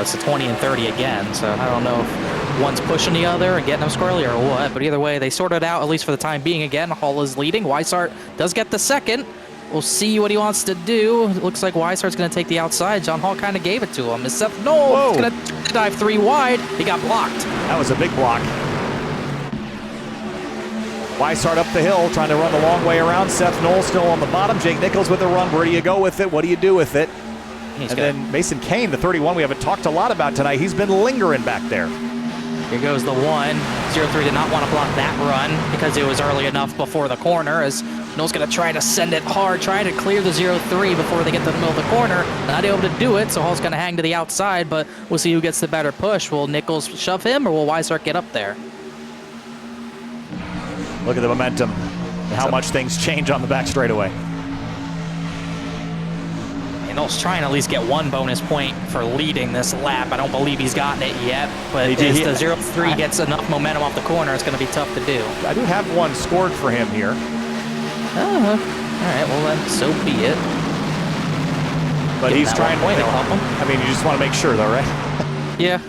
It's a 20 and 30 again, so I don't know if one's pushing the other and getting them squirrely or what, but either way, they sorted it out, at least for the time being. Again, Hall is leading. Weishart does get the second. We'll see what he wants to do. It looks like Weishart's going to take the outside. John Hall kind of gave it to him. Is Seth Knoll going to dive 3 wide? He got blocked. That was a big block. Weishart up the hill, trying to run the long way around. Seth Knoll still on the bottom. Jake Nichols with the run. Where do you go with it? What do you do with it? And then Mason Kane, the 31 we haven't talked a lot about tonight. He's been lingering back there. Here goes the 1. 0-3 did not want to block that run because it was early enough before the corner, as Knoll's going to try to send it hard, try to clear the 0-3 before they get to the middle of the corner. Not able to do it, so Hall's going to hang to the outside, but we'll see who gets the better push. Will Nichols shove him, or will Weishart get up there? Look at the momentum, how much things change on the back straightaway. Knoll's trying to at least get 1 bonus point for leading this lap. I don't believe he's gotten it yet, but if the 0-3 gets enough momentum off the corner, it's going to be tough to do. I do have 1 scored for him here. All right, well then, so be it. But he's trying to help him. I mean, you just want to make sure, though, right? Yeah.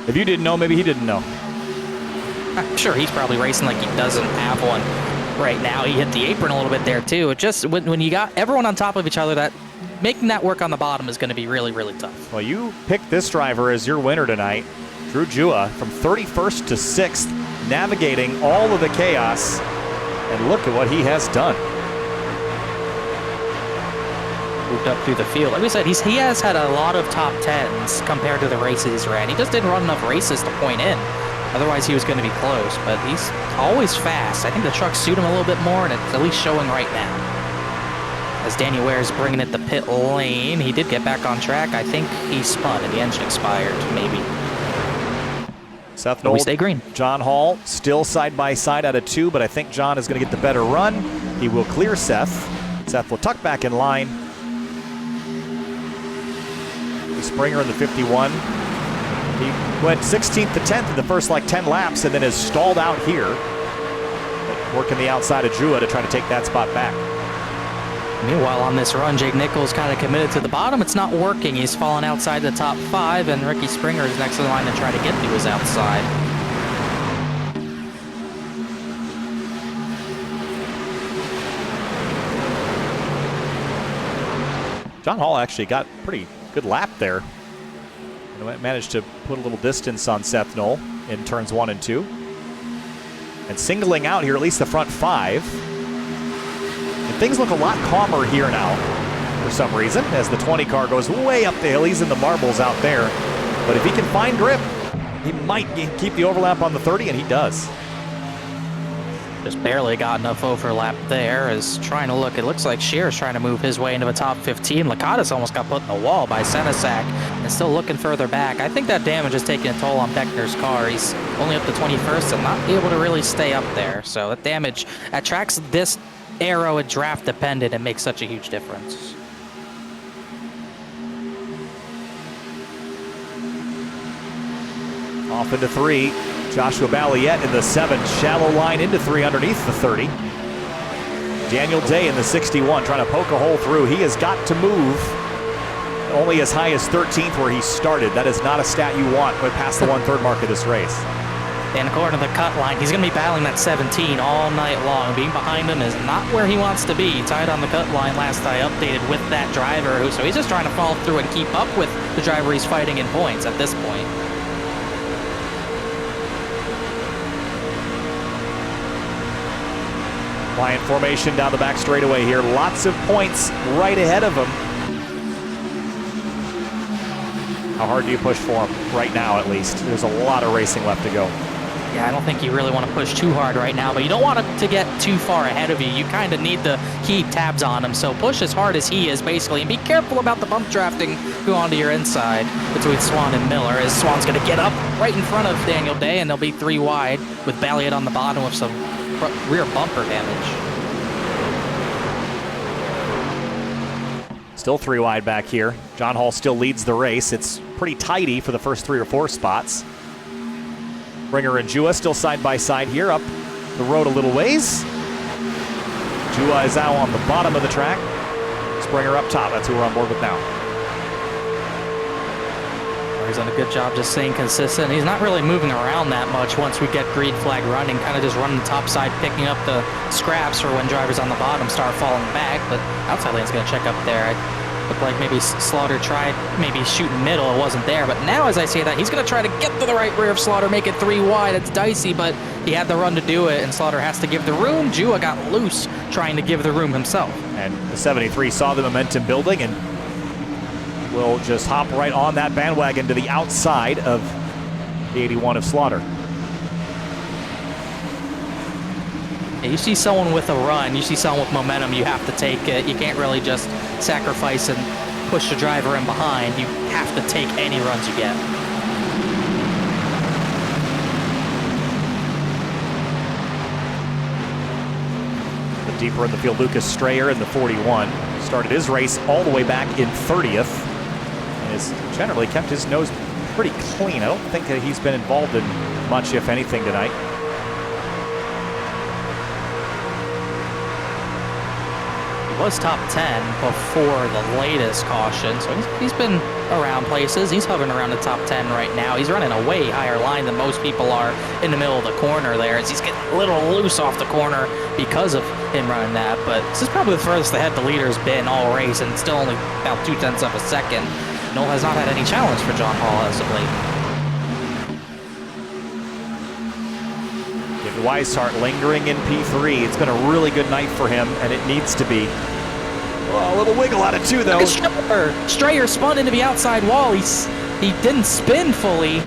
If you didn't know, maybe he didn't know. I'm sure he's probably racing like he doesn't have one right now. He hit the apron a little bit there, too. It just, when you got everyone on top of each other, that making that work on the bottom is going to be really, really tough. Well, you picked this driver as your winner tonight, Drew Jua, from 31st to 6th, navigating all of the chaos, and look at what he has done. Moved up through the field. Like we said, he has had a lot of top 10s compared to the races he's ran. He just didn't run enough races to point in. Otherwise, he was going to be close, but he's always fast. I think the trucks suit him a little bit more, and it's at least showing right now. As Danny Ware is bringing it to pit lane, he did get back on track. I think he spun and the engine expired, maybe. Seth Knoll, stay green. John Hall still side by side out of 2, but I think John is going to get the better run. He will clear Seth. Seth will tuck back in line. Springer in the 51. He went 16th to 10th in the first 10 laps and then has stalled out here. Working the outside of Drua to try to take that spot back. Meanwhile, on this run, Jake Nichols kind of committed to the bottom. It's not working. He's fallen outside the top 5, and Ricky Springer is next in line to try to get to his outside. John Hall actually got a pretty good lap there. And managed to put a little distance on Seth Knoll in turns 1 and 2. And singling out here at least the front 5. And things look a lot calmer here now for some reason as the 20 car goes way up the hill. He's in the marbles out there. But if he can find grip, he might keep the overlap on the 30, and he does. Just barely got enough overlap there. Is trying to look. It looks like Shear's trying to move his way into the top 15. Lakatos almost got put in the wall by Senesac and still looking further back. I think that damage is taking a toll on Beckner's car. He's only up to 21st and not able to really stay up there. So that damage at tracks this aero and draft dependent, it makes such a huge difference. Off into 3. Joshua Balliet in the 7, shallow line into 3 underneath the 30. Daniel Day in the 61 trying to poke a hole through. He has got to move only as high as 13th where he started. That is not a stat you want past the 1/3 mark of this race. And according to the cut line, he's going to be battling that 17 all night long. Being behind him is not where he wants to be. Tied on the cut line last I updated with that driver. So he's just trying to follow through and keep up with the driver he's fighting in points at this point. Lion formation down the back straightaway here. Lots of points right ahead of him. How hard do you push for him? Right now, at least. There's a lot of racing left to go. Yeah, I don't think you really want to push too hard right now, but you don't want it to get too far ahead of you. You kind of need to keep tabs on him, so push as hard as he is, basically, and be careful about the bump drafting go onto your inside between Swan and Miller, as Swan's going to get up right in front of Daniel Day, and they'll be 3 wide with Balliet on the bottom with some rear bumper damage. Still 3 wide back here. John Hall still leads the race. It's pretty tidy for the first 3 or 4 spots. Springer and Jua still side by side here, up the road a little ways. Jua is out on the bottom of the track. Springer up top. That's who we're on board with now. He's done a good job just staying consistent. He's not really moving around that much once we get green flag running, kind of just running the top side, picking up the scraps for when drivers on the bottom start falling back, but outside lane's going to check up there. Looked like maybe Slaughter tried maybe shooting middle, it wasn't there, but now as I say that, he's going to try to get to the right rear of Slaughter, make it 3 wide. It's dicey, but he had the run to do it, and Slaughter has to give the room. Jua got loose trying to give the room himself. And the 73 saw the momentum building and will just hop right on that bandwagon to the outside of the 81 of Slaughter. Yeah, you see someone with a run, you see someone with momentum, you have to take it. You can't really just sacrifice and push the driver in behind. You have to take any runs you get. The deeper in the field, Lucas Strayer in the 41 started his race all the way back in 30th and has generally kept his nose pretty clean. I don't think that he's been involved in much, if anything, tonight. Was top 10 before the latest caution, so he's been around places. He's hovering around the top 10 right now. He's running a way higher line than most people are in the middle of the corner there, as he's getting a little loose off the corner because of him running that, but this is probably the furthest ahead the leader's been all race, and still only about 0.2 of a second. Noel has not had any challenge for John Hall as of late. David Weishart lingering in P3. It's been a really good night for him, and it needs to be. Oh, a little wiggle out of 2, though. Strayer spun into the outside wall. He didn't spin fully,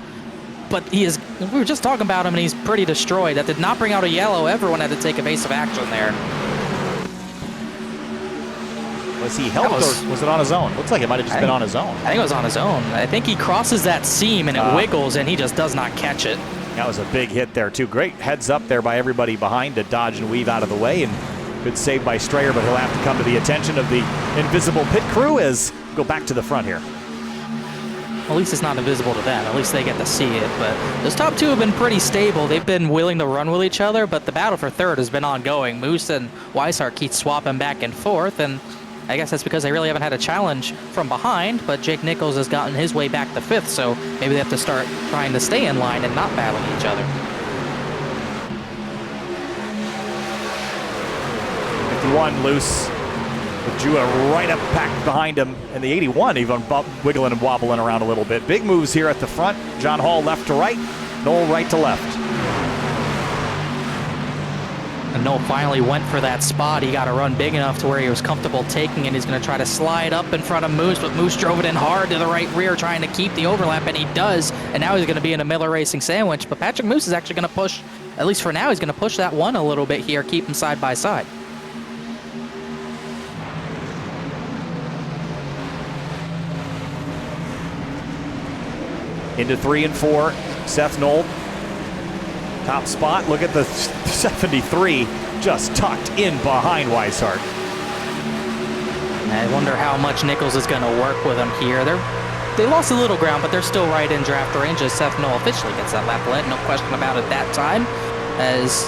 but he is. We were just talking about him, and he's pretty destroyed. That did not bring out a yellow. Everyone had to take evasive action there. Was he helped, or was it on his own? Looks like it might have just been on his own. I think it was on his own. I think he crosses that seam, and it wiggles, and he just does not catch it. That was a big hit there, too. Great heads up there by everybody behind to dodge and weave out of the way, and good save by Strayer, but he'll have to come to the attention of the invisible pit crew as we go back to the front here. At least it's not invisible to them. At least they get to see it. But those top 2 have been pretty stable. They've been willing to run with each other, but the battle for third has been ongoing. Moose and Weishart keep swapping back and forth, and I guess that's because they really haven't had a challenge from behind, but Jake Nichols has gotten his way back to 5th, so maybe they have to start trying to stay in line and not battling each other. 51 loose with Jua right up packed behind him, and the 81 even wiggling and wobbling around a little bit. Big moves here at the front. John Hall left to right, Noel right to left. And Noel finally went for that spot. He got a run big enough to where he was comfortable taking it. He's going to try to slide up in front of Moose, but Moose drove it in hard to the right rear, trying to keep the overlap, and he does. And now he's going to be in a Miller Racing sandwich, but Patrick Moose is actually going to push, at least for now, he's going to push that one a little bit here, keep them side by side. Into 3 and 4, Seth Noel, top spot. Look at the 73 just tucked in behind Weishart. I wonder how much Nichols is going to work with him here. They lost a little ground, but they're still right in draft range as Seth Noel officially gets that lap led. No question about it that time. As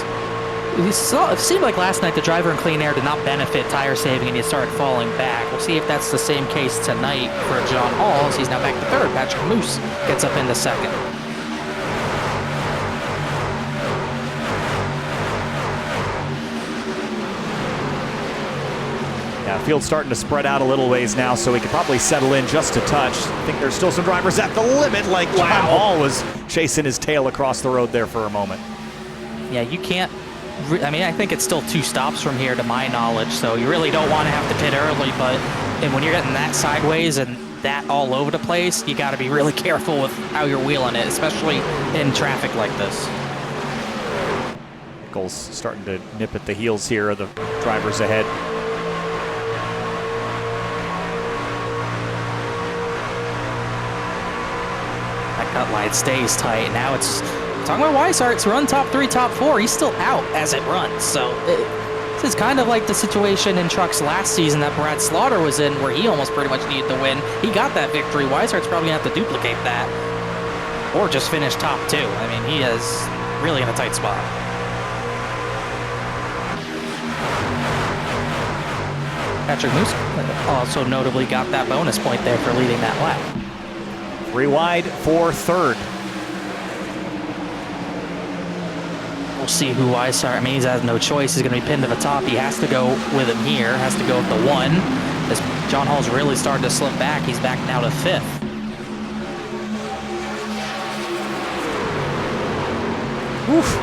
it seemed like last night the driver in clean air did not benefit tire saving and he started falling back. We'll see if that's the same case tonight for John Hall, as he's now back to 3rd. Patrick Moose gets up into 2nd. Yeah, field's starting to spread out a little ways now, so we could probably settle in just a touch. I think there's still some drivers at the limit, like John Hall was chasing his tail across the road there for a moment. Yeah, you can't. I mean, I think it's still 2 stops from here to my knowledge, so you really don't want to have to pit early, but when you're getting that sideways and that all over the place, you got to be really careful with how you're wheeling it, especially in traffic like this. Nichols starting to nip at the heels here of the drivers ahead. That cut line stays tight. Now it's talking about Weishart's run top 3, top 4. He's still out as it runs. So this is kind of like the situation in trucks last season that Brad Slaughter was in, where he almost pretty much needed to win. He got that victory. Weishart's probably going to have to duplicate that or just finish top 2. I mean, he is really in a tight spot. Patrick Moose also notably got that bonus point there for leading that lap. 3 wide for third. We'll see who Weishart. I mean, he has no choice. He's going to be pinned to the top. He has to go with him here. Has to go with the 1. As John Hall's really starting to slip back. He's back now to 5th. Oof.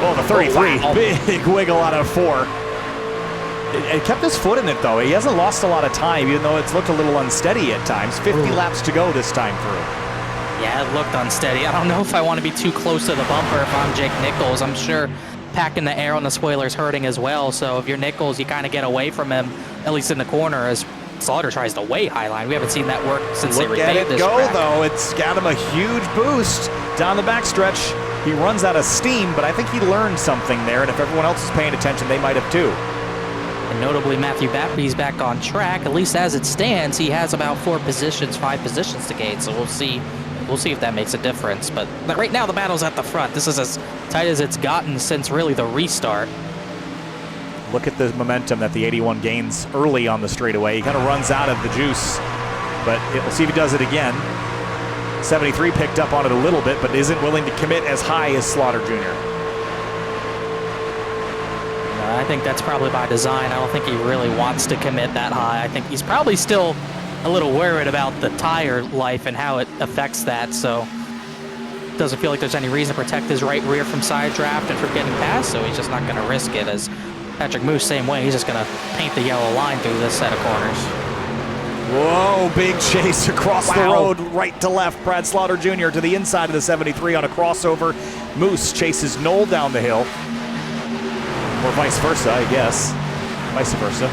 Oh, the 33. Oh, wow. Big wiggle out of 4. It kept his foot in it, though. He hasn't lost a lot of time, even though it's looked a little unsteady at times. 50 laps to go this time through. Yeah, it looked unsteady. I don't know if I want to be too close to the bumper if I'm Jake Nichols. I'm sure packing the air on the spoiler's hurting as well. So if you're Nichols, you kind of get away from him, at least in the corner, as Slaughter tries to way highline. We haven't seen that work since they repaved this go, track. though. It's got him a huge boost down the backstretch. He runs out of steam, but I think he learned something there, and if everyone else is paying attention, they might have too. And notably, Matthew Baptie's back on track. At least as it stands, he has about 5 positions to gain. So we'll see if that makes a difference. But right now, the battle's at the front. This is as tight as it's gotten since really the restart. Look at the momentum that the 81 gains early on the straightaway. He kind of runs out of the juice, but we'll see if he does it again. 73 picked up on it a little bit, but isn't willing to commit as high as Slaughter Jr. I think that's probably by design. I don't think he really wants to commit that high. I think he's probably still a little worried about the tire life and how it affects that, so doesn't feel like there's any reason to protect his right rear from side draft and from getting past, so he's just not going to risk it. As Patrick Moose, same way, he's just going to paint the yellow line through this set of corners. Whoa, big chase across the road, right to left. Brad Slaughter Jr. to the inside of the 73 on a crossover. Moose chases Knoll down the hill. Or vice versa, I guess. Vice versa.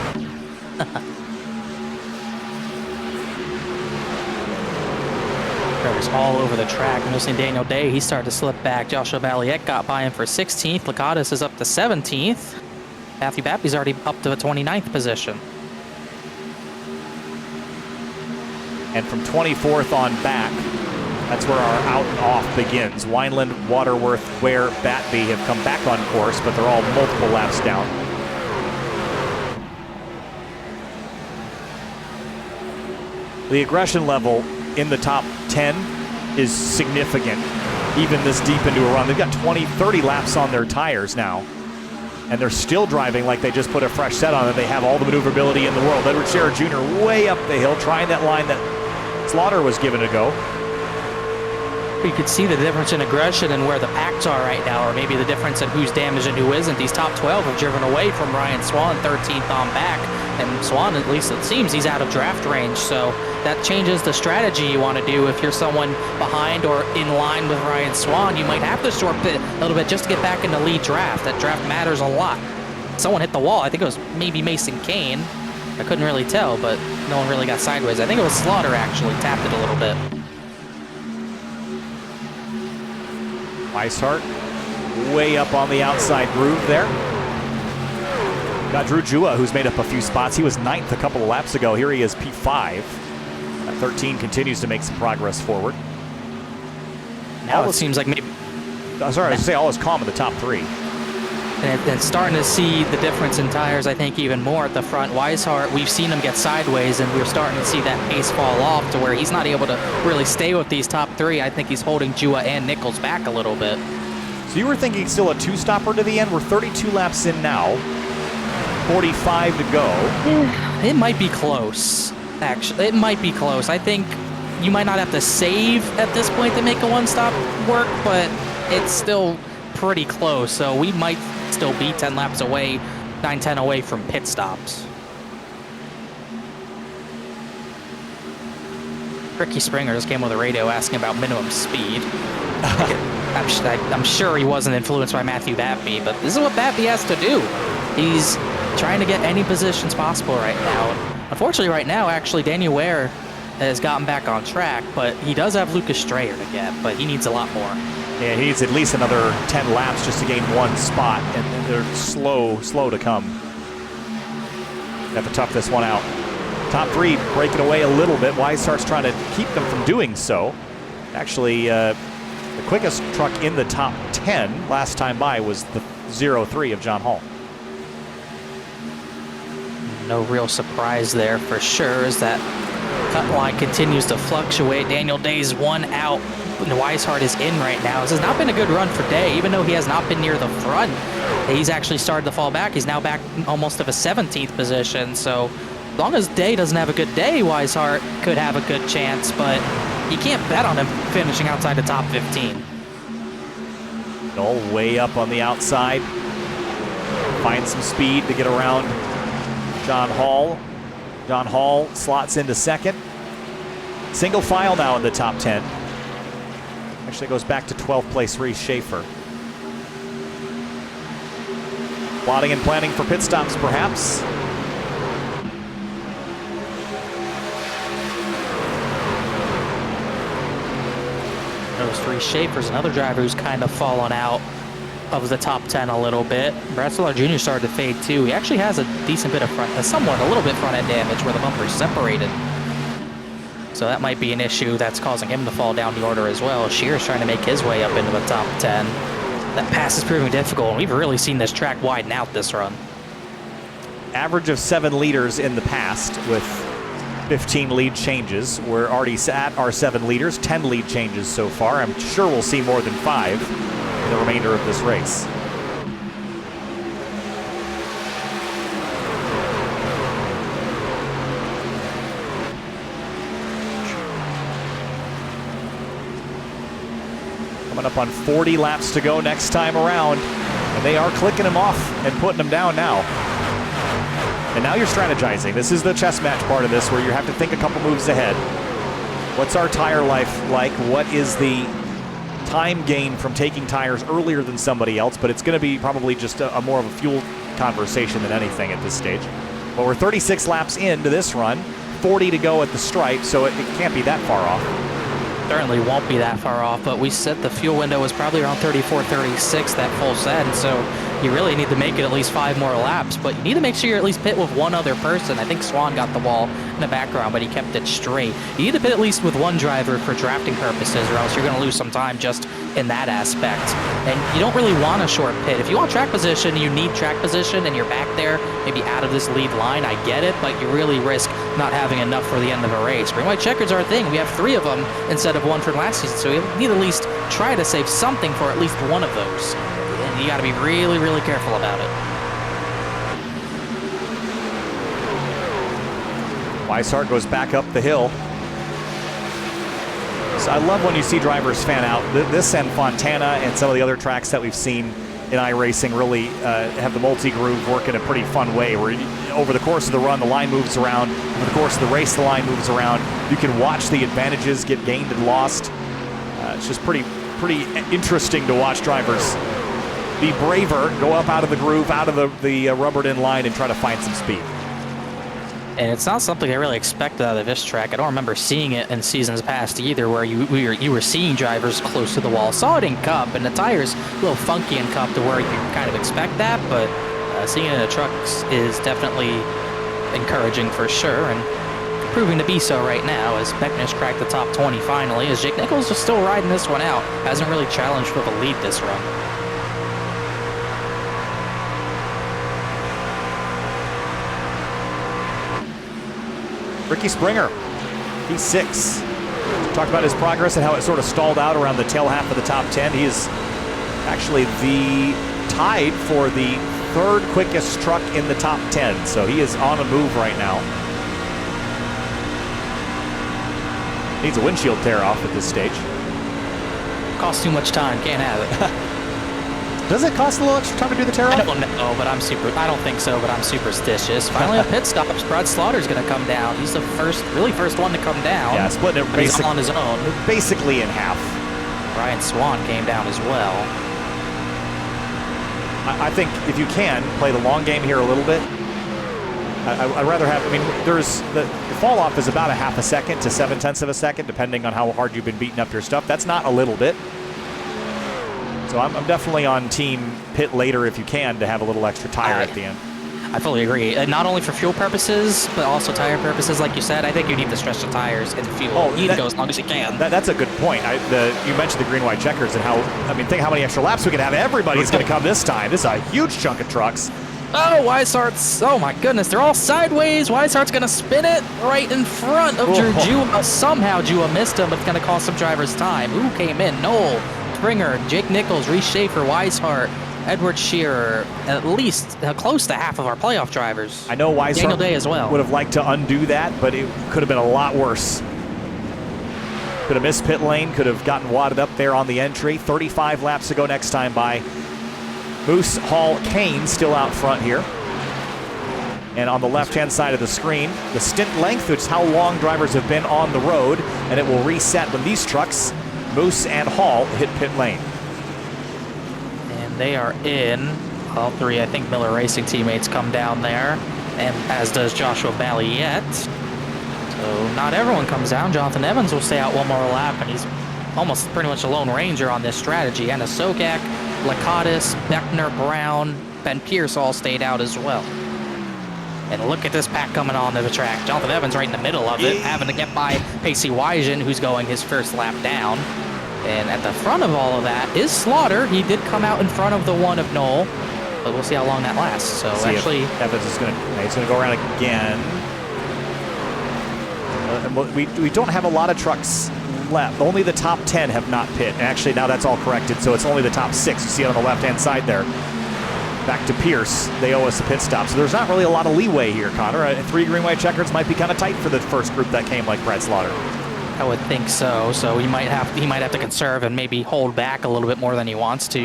Trevor's all over the track. Mostly Daniel Day, he started to slip back. Joshua Valiette got by him for 16th. Lakatos is up to 17th. Matthew Baptie's already up to the 29th position. And from 24th on back, that's where our out and off begins. Wineland, Waterworth, Ware, Batby have come back on course, but they're all multiple laps down. The aggression level in the top 10 is significant, even this deep into a run. They've got 20, 30 laps on their tires now, and they're still driving like they just put a fresh set on it. They have all the maneuverability in the world. Edward Scherer Jr. way up the hill, trying that line that Slaughter was given a go. You could see the difference in aggression and where the packs are right now, or maybe the difference in who's damaged and who isn't. These top 12 have driven away from Ryan Swan, 13th on back, and Swan, at least it seems, he's out of draft range, so that changes the strategy you want to do. If you're someone behind or in line with Ryan Swan, you might have to short pit a little bit just to get back in the lead draft. That draft matters a lot. Someone hit the wall. I think it was maybe Mason Kane. I couldn't really tell, but no one really got sideways. I think it was Slaughter actually tapped it a little bit. Weishart way up on the outside groove there. Got Drew Jua, who's made up a few spots. He was 9th a couple of laps ago. Here he is P5. That 13 continues to make some progress forward. Now it seems like maybe... Sorry, I was say all is calm in the top 3. And starting to see the difference in tires, I think, even more at the front. Weishart, we've seen him get sideways, and we're starting to see that pace fall off to where he's not able to really stay with these top 3. I think he's holding Jua and Nichols back a little bit. So you were thinking still a 2-stopper to the end? We're 32 laps in now. 45 to go. It might be close, actually. It might be close. I think you might not have to save at this point to make a one-stop work, but it's still pretty close. So we might still be 10 laps away, 9-10 away from pit stops. Ricky Springer just came with a radio asking about minimum speed. I'm sure he wasn't influenced by Matthew Batby, but this is what Batby has to do. He's trying to get any positions possible right now. Unfortunately, right now, actually, Daniel Ware has gotten back on track, but he does have Lucas Strayer to get, but he needs a lot more. Yeah, he needs at least another 10 laps just to gain one spot, and they're slow to come. Have to tough this one out. Top three breaking away a little bit. Weishart's trying to keep them from doing so. Actually, the quickest truck in the top 10 last time by was the 03 of John Hall. No real surprise there for sure as that cut line continues to fluctuate. Daniel Day's one out. Weishart is in right now. This has not been a good run for Day, even though he has not been near the front. He's actually started to fall back. He's now back almost of a 17th position. So as long as Day doesn't have a good day, Weishart could have a good chance, but you can't bet on him finishing outside the top 15. All way up on the outside. Find some speed to get around John Hall. John Hall slots into second. Single file now in the top 10. Actually goes back to 12th place Reese Schaefer. Plotting and planning for pit stops, perhaps. Those Reese Schaefer's another driver who's kind of fallen out of the top 10 a little bit. Brad Solar Jr. started to fade too. He actually has a decent bit of a little bit front end damage where the bumper's separated. So that might be an issue that's causing him to fall down the order as well. Shear's trying to make his way up into the top 10. That pass is proving difficult, and we've really seen this track widen out this run. Average of 7 leaders in the past with 15 lead changes. We're already at our 7 leaders, 10 lead changes so far. I'm sure we'll see more than 5 in the remainder of this race. Coming up on 40 laps to go next time around, and they are clicking him off and putting him down now. And now you're strategizing. This is the chess match part of this where you have to think a couple moves ahead. What's our tire life like? What is the time gain from taking tires earlier than somebody else? But it's going to be probably just a more of a fuel conversation than anything at this stage. Well, we're 36 laps into this run, 40 to go at the stripe, so it can't be that far off. Certainly won't be that far off, but we said the fuel window was probably around 34, 36 that full send, so you really need to make it at least 5 more laps, but you need to make sure you're at least pit with one other person. I think Swan got the wall in the background, but he kept it straight. You need to pit at least with one driver for drafting purposes, or else you're going to lose some time just in that aspect. And you don't really want a short pit. If you want track position, you need track position, and you're back there, maybe out of this lead line, I get it, but you really risk not having enough for the end of a race. Green white checkers are a thing. We have 3 of them instead of 1 from last season, so you need to at least try to save something for at least one of those. And you got to be really, really careful about it. Weishart goes back up the hill. So I love when you see drivers fan out. This and Fontana and some of the other tracks that we've seen in iRacing really have the multi-groove work in a pretty fun way where over the course of the run, the line moves around. Over the course of the race, the line moves around. You can watch the advantages get gained and lost. It's just pretty interesting to watch drivers be braver, go up out of the groove, out of the rubbered-in line, and try to find some speed. And it's not something I really expected out of this track. I don't remember seeing it in seasons past either, where you were seeing drivers close to the wall. Saw it in Cup, and the tire's a little funky in Cup to where you kind of expect that, but seeing it in the trucks is definitely encouraging for sure, and proving to be so right now as Becknish cracked the top 20 finally, as Jake Nichols is still riding this one out. Hasn't really challenged for the lead this run. Ricky Springer, he's 6. Talked about his progress and how it sort of stalled out around the tail half of the top 10. He is actually tied for the 3rd quickest truck in the top 10. So he is on a move right now. Needs a windshield tear off at this stage. Costs too much time, can't have it. Does it cost a little extra time to do the tear I off? don't know, but I don't think so, but I'm superstitious. Finally, a pit stop. Brad Slaughter's going to come down. He's the first one to come down. Yeah, splitting it He's on his own. basically in half. Ryan Swan came down as well. I think if you can, play the long game here a little bit. I'd rather have, I mean, there's the fall off is about a half a second to 0.7 of a second, depending on how hard you've been beating up your stuff. That's not a little bit. So I'm definitely on team pit later if you can to have a little extra tire at the end. I fully agree. Not only for fuel purposes, but also tire purposes. Like you said, I think you need to stretch the tires and the fuel. You need to go as long as you can. That's a good point. You mentioned the green-white checkers and how, I mean, think how many extra laps we could have. Everybody's going to come this time. This is a huge chunk of trucks. Oh, Weishart's, oh my goodness, they're all sideways. Weishart's going to spin it right in front of Jua. Somehow Jua missed him, but it's going to cost some drivers time. Who came in? Knoll, Springer, Jake Nichols, Reese Schaefer, Weishart, Edward Shearer, at least close to half of our playoff drivers. I know Weishart Daniel Day as well. would have liked to undo that, but it could have been a lot worse. Could have missed pit lane, could have gotten wadded up there on the entry. 35 laps to go next time by Moose, Hall, Kane still out front here. And on the left-hand side of the screen, the stint length, which is how long drivers have been on the road, and it will reset when these trucks, Moose and Hall, hit pit lane. And they are in. All three, I think, Miller Racing teammates come down there, and as does Joshua Balliet. So not everyone comes down. Jonathan Evans will stay out one more lap, and he's almost pretty much a lone ranger on this strategy. Anna Sogak, Lakatos, Beckner, Brown, Ben Pierce all stayed out as well. And look at this pack coming onto the track. Jonathan Evans right in the middle of it, having to get by Pacey Wygen, who's going his first lap down. And at the front of all of that is Slaughter. He did come out in front of the one of Knoll, but we'll see how long that lasts. So actually, Evans is going to go around again. We don't have a lot of trucks left. Only the top 10 have not pit. And actually now that's all corrected, so it's only the top 6. You see it on the left-hand side there. Back to Pierce. They owe us a pit stop. So there's not really a lot of leeway here, Connor. 3 green-white checkers might be kind of tight for the first group that came, like Brad Slaughter. I would think so. So he might have to conserve and maybe hold back a little bit more than he wants to.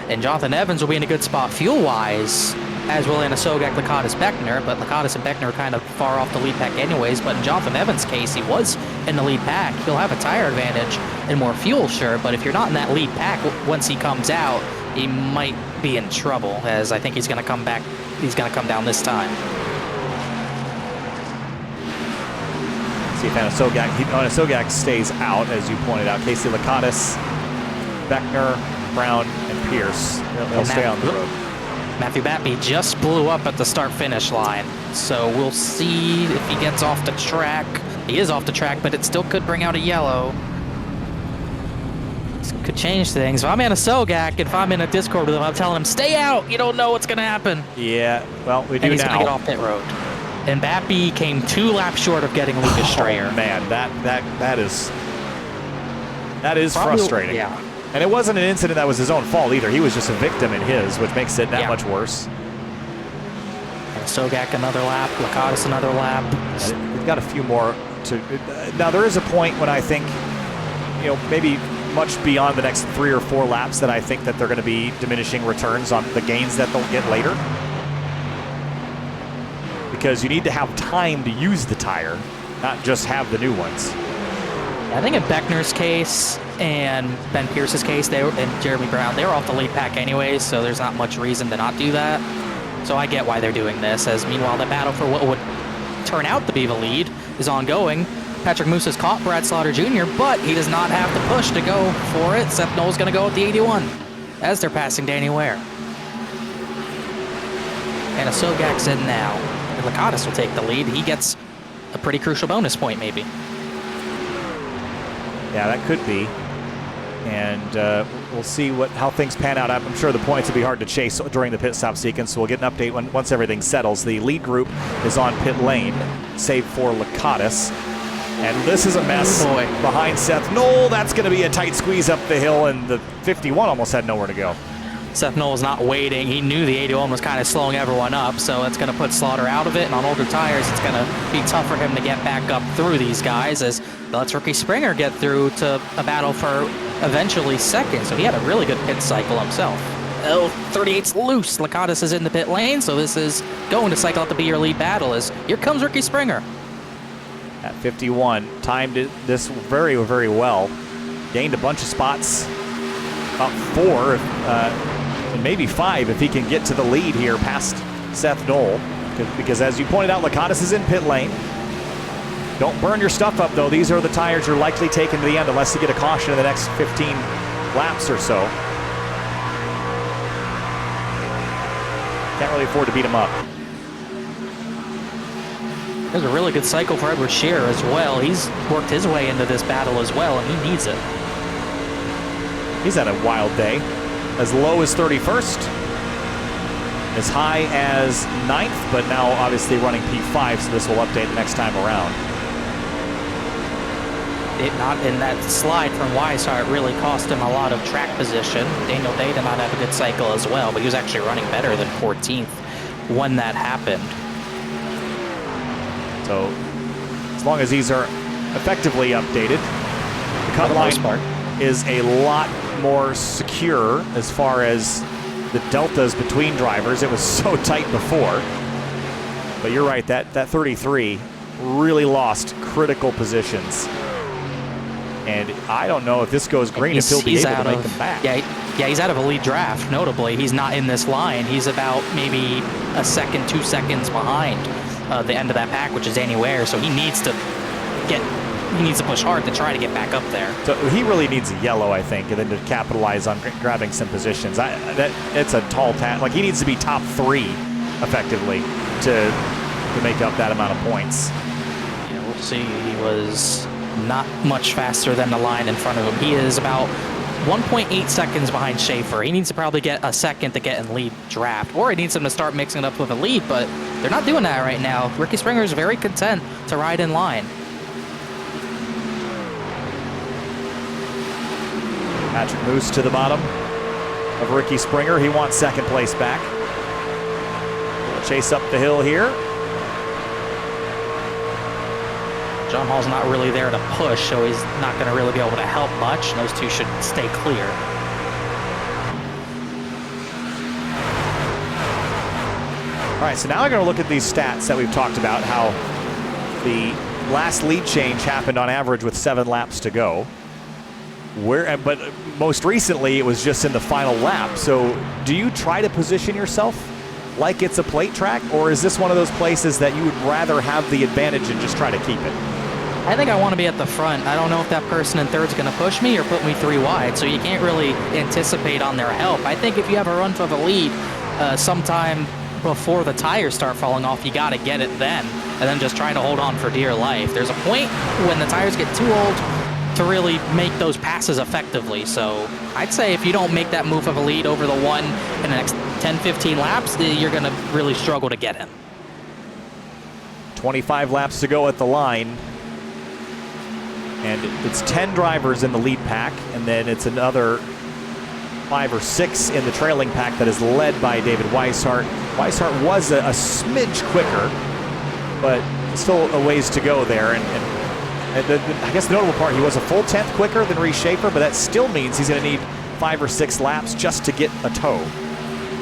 And Jonathan Evans will be in a good spot fuel-wise, as will Anna Sogak, Lakatos, Beckner. But Lakatos and Beckner are kind of far off the lead pack anyways. But in Jonathan Evans' case, he was in the lead pack. He'll have a tire advantage and more fuel, sure. But if you're not in that lead pack, once he comes out, he might be in trouble, as I think he's going to come back. He's going to come down this time. See if Anna Sogak stays out, as you pointed out. Casey Lakatos, Beckner, Brown, and Pierce. They'll stay on the road. Matthew Bappy just blew up at the start-finish line, so we'll see if he gets off the track. He is off the track, but it still could bring out a yellow. This could change things. If I'm Anna Sogak, if I'm in a Discord with him, I'm telling him, stay out. You don't know what's going to happen. Yeah, well, we do and he's now. going to get off pit road. And Bappy came 2 laps short of getting Lucas Strayer. Oh, man, that is probably frustrating. Yeah. And it wasn't an incident that was his own fault either. He was just a victim in his, which makes it that much worse. And Sogak another lap, Lakatos another lap. We've got a few more to. Now there is a point when I think, maybe much beyond the next 3 or 4 laps that I think that they're going to be diminishing returns on the gains that they'll get later. Because you need to have time to use the tire, not just have the new ones. I think in Beckner's case and Ben Pierce's case, and Jeremy Brown, they were off the lead pack anyways, so there's not much reason to not do that. So I get why they're doing this, as meanwhile the battle for what would turn out to be the lead is ongoing. Patrick Moose has caught Brad Slaughter Jr., but he does not have the push to go for it. Seth Knoll's going to go with the 81 as they're passing Danny Ware. And a Sogak's in now. And Lakatos will take the lead. He gets a pretty crucial bonus point, maybe. Yeah, that could be. And we'll see how things pan out. I'm sure the points will be hard to chase during the pit stop sequence, so we'll get an update once everything settles. The lead group is on pit lane, save for Lakatos. And this is a mess behind Seth Knoll. That's going to be a tight squeeze up the hill, and the 51 almost had nowhere to go. Seth Knoll's not waiting. He knew the 81 was kind of slowing everyone up, so it's going to put Slaughter out of it. And on older tires, it's going to be tough for him to get back up through these guys, as lets Ricky Springer get through to a battle for eventually second. So he had a really good pit cycle himself. Oh, 38's loose. Lakatos is in the pit lane, so this is going to cycle out to be your lead battle. As here comes Ricky Springer. At 51, timed this very, very well. Gained a bunch of spots, about 4, and maybe 5 if he can get to the lead here past Seth Knoll. Because as you pointed out, Lakatos is in pit lane. Don't burn your stuff up, though. These are the tires you're likely taking to the end unless you get a caution in the next 15 laps or so. Can't really afford to beat him up. There's a really good cycle for Edward Scheer as well. He's worked his way into this battle as well, and he needs it. He's had a wild day. As low as 31st, as high as 9th, but now obviously running P5, so this will update the next time around. It not in that slide from Weishart really cost him a lot of track position. Daniel Day did not have a good cycle as well, but he was actually running better than 14th when that happened. So as long as these are effectively updated, the cut line is a lot more secure as far as the deltas between drivers. It was so tight before, but you're right, that 33 really lost critical positions. And I don't know if this goes green if he'll be able to make them back. Yeah, he's out of a lead draft. Notably, he's not in this line. He's about maybe a second, 2 seconds behind the end of that pack, which is Danny Ware. So he needs to push hard to try to get back up there. So he really needs a yellow, I think, and then to capitalize on grabbing some positions. It's a tall task. Like, he needs to be top 3 effectively to make up that amount of points. Yeah, we'll see. He was not much faster than the line in front of him. He is about 1.8 seconds behind Schaefer. He needs to probably get a second to get in lead draft, or he needs him to start mixing it up with a lead, but they're not doing that right now. Ricky Springer is very content to ride in line. Patrick Moose to the bottom of Ricky Springer. He wants second place back. We'll chase up the hill here. John Hall's not really there to push, so he's not going to really be able to help much. Those two should stay clear. All right, so now I'm going to look at these stats that we've talked about, how the last lead change happened on average with 7 laps to go. But most recently, it was just in the final lap. So do you try to position yourself like it's a plate track, or is this one of those places that you would rather have the advantage and just try to keep it? I think I want to be at the front. I don't know if that person in third is going to push me or put me 3 wide, so you can't really anticipate on their help. I think if you have a run for the lead sometime before the tires start falling off, you got to get it then, and then just try to hold on for dear life. There's a point when the tires get too old to really make those passes effectively, so I'd say if you don't make that move of a lead over the one in the next 10-15 laps, you're going to really struggle to get in. 25 laps to go at the line. And it's 10 drivers in the lead pack, and then it's another 5 or 6 in the trailing pack that is led by David Weishart. Weishart was a smidge quicker, but still a ways to go there. And I guess the notable part, he was a full 10th quicker than Reese Schaefer, but that still means he's going to need 5 or 6 laps just to get a tow.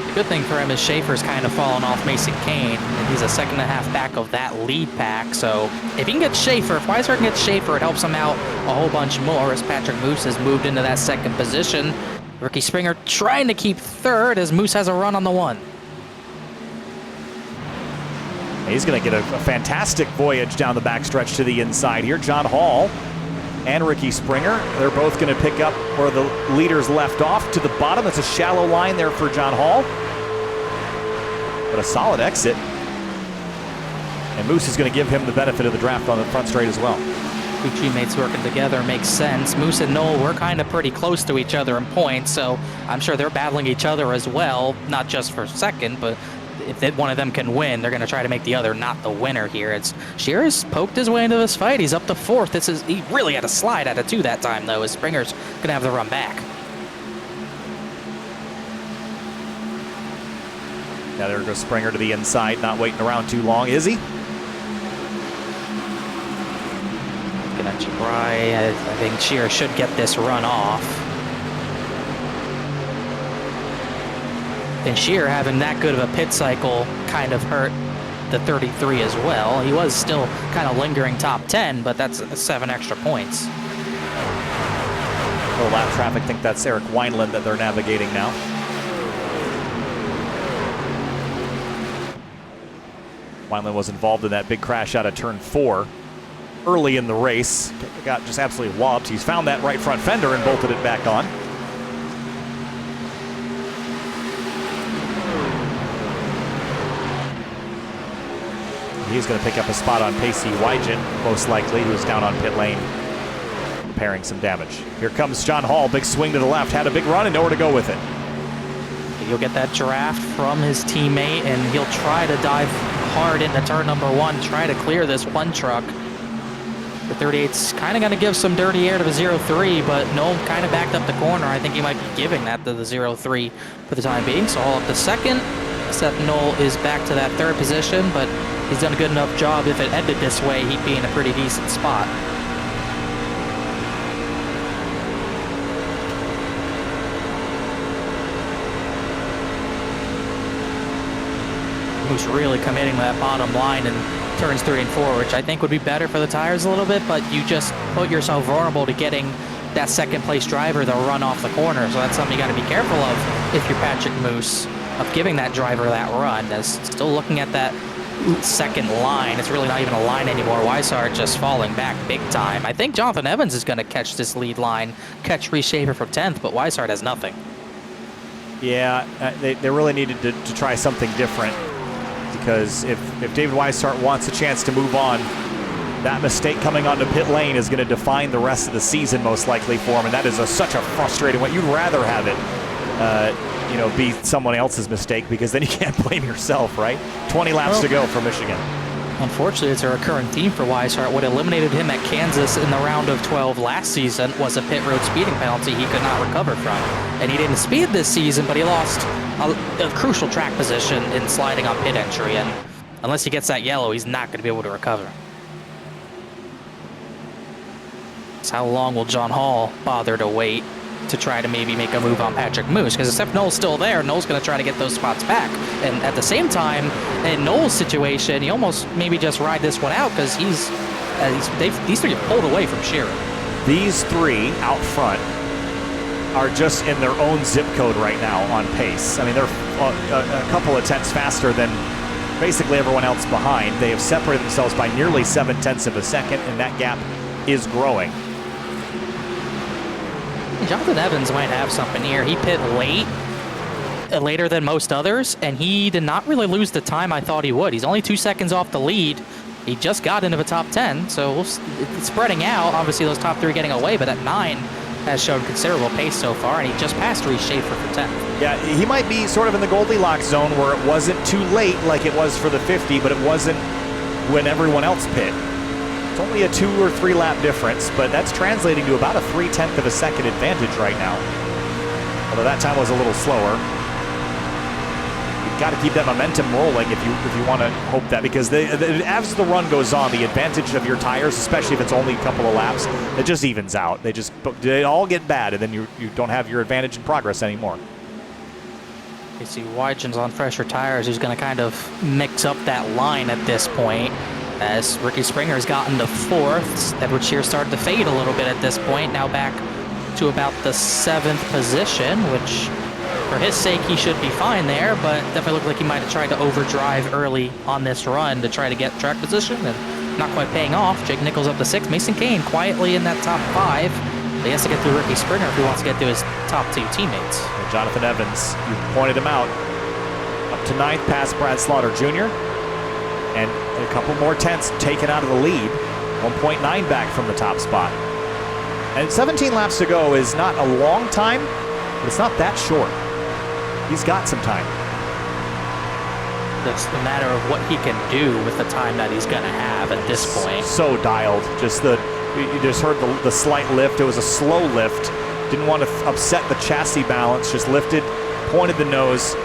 The good thing for him is Schaefer's kind of fallen off Mason Kane, and he's a 2.5 back of that lead pack. So if he can get Schaefer, if Weishart can get Schaefer, it helps him out a whole bunch more as Patrick Moose has moved into that second position. Ricky Springer trying to keep third as Moose has a run on the one. He's going to get a fantastic voyage down the backstretch to the inside here. John Hall and Ricky Springer, they're both going to pick up where the leaders left off to the bottom. It's a shallow line there for John Hall, but a solid exit. And Moose is going to give him the benefit of the draft on the front straight as well. Two teammates working together makes sense. Moose and Knoll were kind of pretty close to each other in points, so I'm sure they're battling each other as well, not just for second, but if one of them can win, they're going to try to make the other not the winner here. It's Shearer's poked his way into this fight. He's up to 4th. He really had to slide out of 2 that time, though, as Springer's going to have the run back. Yeah, there goes Springer to the inside, not waiting around too long, is he? Gonna try. I think Shearer should get this run off. And Shear having that good of a pit cycle kind of hurt the 33 as well. He was still kind of lingering top 10, but that's 7 extra points. Well, lap traffic think that's Eric Wineland that they're navigating now. Wineland was involved in that big crash out of turn 4 early in the race. Got just absolutely walloped. He's found that right front fender and bolted it back on. He's going to pick up a spot on Pacey Wygen, most likely, who's down on pit lane, repairing some damage. Here comes John Hall, big swing to the left, had a big run and nowhere to go with it. He'll get that draft from his teammate, and he'll try to dive hard into turn number 1, try to clear this one truck. The 38's kind of going to give some dirty air to the 03, but Noel kind of backed up the corner. I think he might be giving that to the 03 for the time being. So Hall up to second. Seth Noel is back to that 3rd position, but he's done a good enough job. If it ended this way, he'd be in a pretty decent spot. Who's really committing that bottom line in turns 3 and 4, which I think would be better for the tires a little bit, but you just put yourself vulnerable to getting that 2nd place driver to run off the corner. So that's something you got to be careful of if you're Patrick Moose, of giving that driver that run. As still looking at that 2nd line, it's really not even a line anymore. Weishart just falling back big time. I think Jonathan Evans is going to catch this lead line, catch Reese Schaefer for 10th, but Weishart has nothing. Yeah, they really needed to try something different, because if David Weishart wants a chance to move on, that mistake coming onto pit lane is going to define the rest of the season most likely for him, and that is such a frustrating way. You'd rather have it be someone else's mistake, because then you can't blame yourself, right? 20 laps to go for Michigan. Unfortunately, it's a recurring theme for Weishart. What eliminated him at Kansas in the round of 12 last season was a pit road speeding penalty he could not recover from. And he didn't speed this season, but he lost a crucial track position in sliding on pit entry. And unless he gets that yellow, he's not going to be able to recover. So how long will John Hall bother to wait to try to maybe make a move on Patrick Moose? Because if Noel's still there, Noel's going to try to get those spots back. And at the same time, in Noel's situation, he almost maybe just ride this one out, because these 3 have pulled away from Shearer. These 3 out front are just in their own zip code right now on pace. I mean, they're a couple of tenths faster than basically everyone else behind. They have separated themselves by nearly 7/10 of a second, and that gap is growing. Jonathan Evans might have something here. He pit later than most others, and he did not really lose the time I thought he would. He's only 2 seconds off the lead. He just got into the top 10, so it's spreading out. Obviously, those top 3 getting away, but that 9 has shown considerable pace so far, and he just passed Reese Schaefer for 10th. Yeah, he might be sort of in the Goldilocks zone, where it wasn't too late like it was for the 50, but it wasn't when everyone else pit. It's only a 2 or 3 lap difference, but that's translating to about a 3/10 of a second advantage right now. Although that time was a little slower. You've got to keep that momentum rolling if you want to hope that, because as the run goes on, the advantage of your tires, especially if it's only a couple of laps, it just evens out. They all get bad, and then you don't have your advantage in progress anymore. You see Wygen's on fresher tires. He's going to kind of mix up that line at this point, as Ricky Springer has gotten to 4th. Edward Shear started to fade a little bit at this point, now back to about the 7th position, which for his sake he should be fine there, but definitely looked like he might have tried to overdrive early on this run to try to get track position, and not quite paying off. Jake Nichols up to 6th. Mason Kane quietly in that top 5. He has to get through Ricky Springer if he wants to get to his top 2 teammates. And Jonathan Evans, you pointed him out, up to 9th past Brad Slaughter Jr., and a couple more tenths taken out of the lead, 1.9 back from the top spot. And 17 laps to go is not a long time, but it's not that short. He's got some time. It's a matter of what he can do with the time that he's going to have at this point. So dialed. You just heard the slight lift. It was a slow lift. Didn't want to upset the chassis balance. Just lifted, pointed the nose,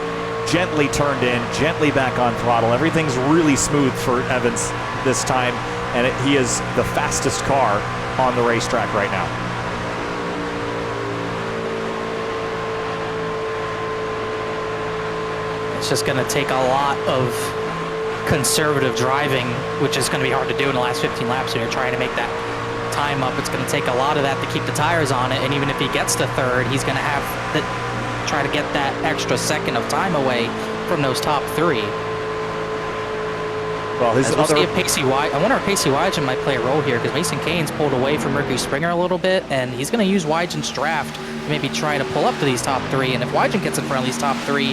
gently turned in, gently back on throttle. Everything's really smooth for Evans this time, and he is the fastest car on the racetrack right now. It's just going to take a lot of conservative driving, which is going to be hard to do in the last 15 laps when you're trying to make that time up. It's going to take a lot of that to keep the tires on it, and even if he gets to third, he's going to have to try to get that extra second of time away from those top three. Well, his we'll other... see if I wonder if Pacey Wygen might play a role here, because Mason Kane's pulled away from Ricky Springer a little bit, and he's going to use Wygen's draft to maybe try to pull up to these top three. And if Wygen gets in front of these top three,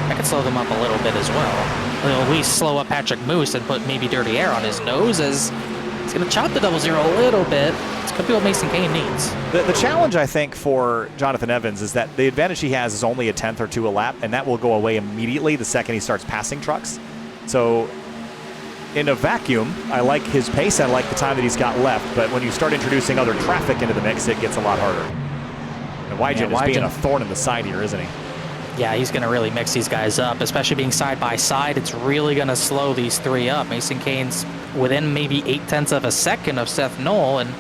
that could slow them up a little bit as well. It'll at least slow up Patrick Moose and put maybe Dirty Air on his nose, as he's going to chop the double zero a little bit. It's going to be what Mason Kane needs. The challenge, I think, for Jonathan Evans is that the advantage he has is only a tenth or two a lap, and that will go away immediately the second he starts passing trucks. So in a vacuum, I like his pace, I like the time that he's got left, but when you start introducing other traffic into the mix, it gets a lot harder. And Wygen is being a thorn in the side here, isn't he? Yeah, he's going to really mix these guys up, especially being side by side. It's really going to slow these three up. Mason Kane's within maybe 0.8 of a second of Seth Knoll, and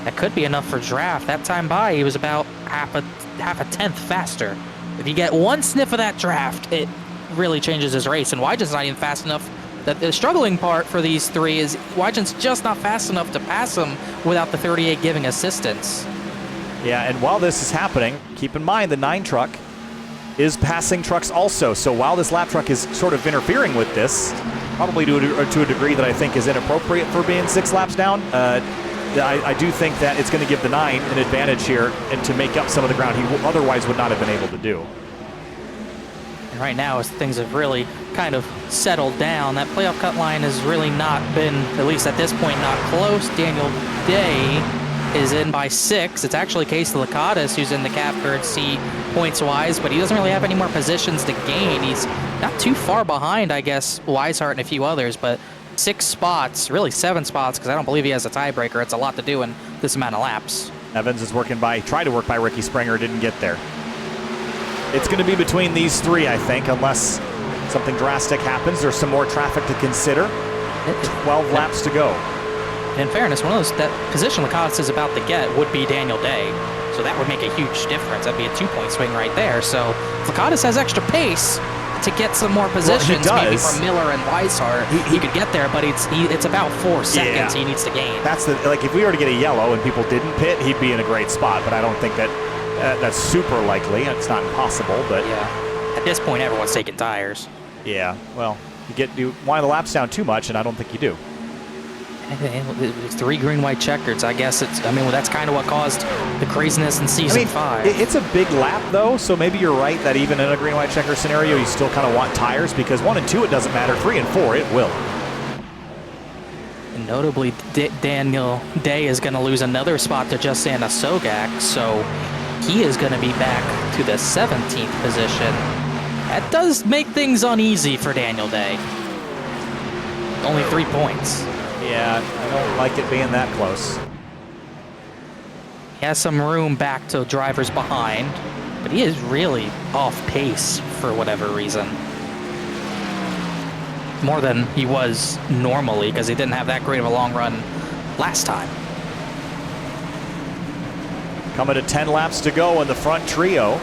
that could be enough for draft. That time by, he was about half a tenth faster. If you get one sniff of that draft, it really changes his race, and Wygen's not even fast enough. The struggling part for these three is Wygen's just not fast enough to pass him without the 38 giving assistance. Yeah, and while this is happening, keep in mind the 9 truck is passing trucks also. So while this lap truck is sort of interfering with this, probably to a degree that I think is inappropriate for being 6 laps down, I do think that it's going to give the 9 an advantage here and to make up some of the ground he otherwise would not have been able to do. And right now, as things have really kind of settled down, that playoff cut line has really not been, at least at this point, not close. Daniel Day is in by 6. It's actually Casey Lakatos who's in the catbird seat points-wise, but he doesn't really have any more positions to gain. He's not too far behind, I guess, Weishart and a few others, but 6 spots, really 7 spots, because I don't believe he has a tiebreaker. It's a lot to do in this amount of laps. Evans is tried to work by Ricky Springer, didn't get there. It's going to be between these 3, I think, unless something drastic happens. There's some more traffic to consider. 12 laps to go. In fairness, one of those, that position Lakatos is about to get would be Daniel Day. So that would make a huge difference. That'd be a 2-point swing right there. So if Lakatos has extra pace to get some more positions, maybe from Miller and Weishart, he could get there, but it's about 4 seconds he needs to gain. That's like if we were to get a yellow and people didn't pit, he'd be in a great spot, but I don't think that that's super likely. It's not impossible, but yeah, at this point, everyone's taking tires. Yeah, well, you wind the laps down too much, and I don't think you do. 3 green-white checkers. I guess that's kind of what caused the craziness in season 5. It's a big lap, though, so maybe you're right that even in a green-white checker scenario, you still kind of want tires, because 1 and 2, it doesn't matter. 3 and 4, it will. And notably, Daniel Day is going to lose another spot to Just Anna Sogak, so he is going to be back to the 17th position. That does make things uneasy for Daniel Day. Only 3 points. Yeah, I don't like it being that close. He has some room back to drivers behind, but he is really off pace for whatever reason. More than he was normally, because he didn't have that great of a long run last time. Coming to 10 laps to go in the front trio.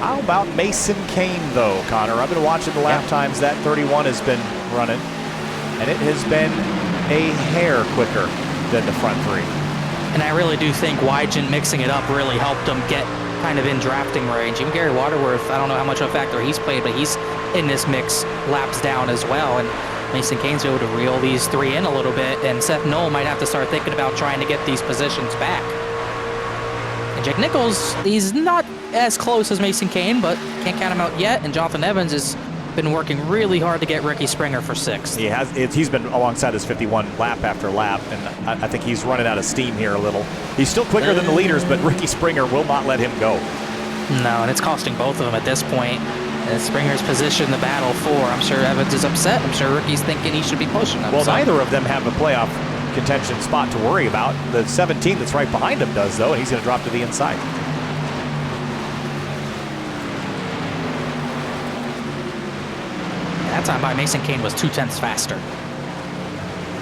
How about Mason Kane, though, Connor? I've been watching the lap times that 31 has been running, and it has been a hair quicker than the front 3. And I really do think Wygen mixing it up really helped him get kind of in drafting range. Even Gary Waterworth, I don't know how much of a factor he's played, but he's in this mix laps down as well. And Mason Kane's able to reel these 3 in a little bit, and Seth Knoll might have to start thinking about trying to get these positions back. And Jake Nichols, he's not as close as Mason Kane, but can't count him out yet. And Jonathan Evans has been working really hard to get Ricky Springer for 6th. He has. He's been alongside his 51 lap after lap, and I think he's running out of steam here a little. He's still quicker than the leaders, but Ricky Springer will not let him go. No, and it's costing both of them at this point. And Springer's positioned the battle 4. I'm sure Evans is upset. I'm sure Ricky's thinking he should be pushing him. Well, neither of them have a playoff contention spot to worry about. The 17 that's right behind him does, though, and he's going to drop to the inside. That time by Mason Kane was 0.2 faster.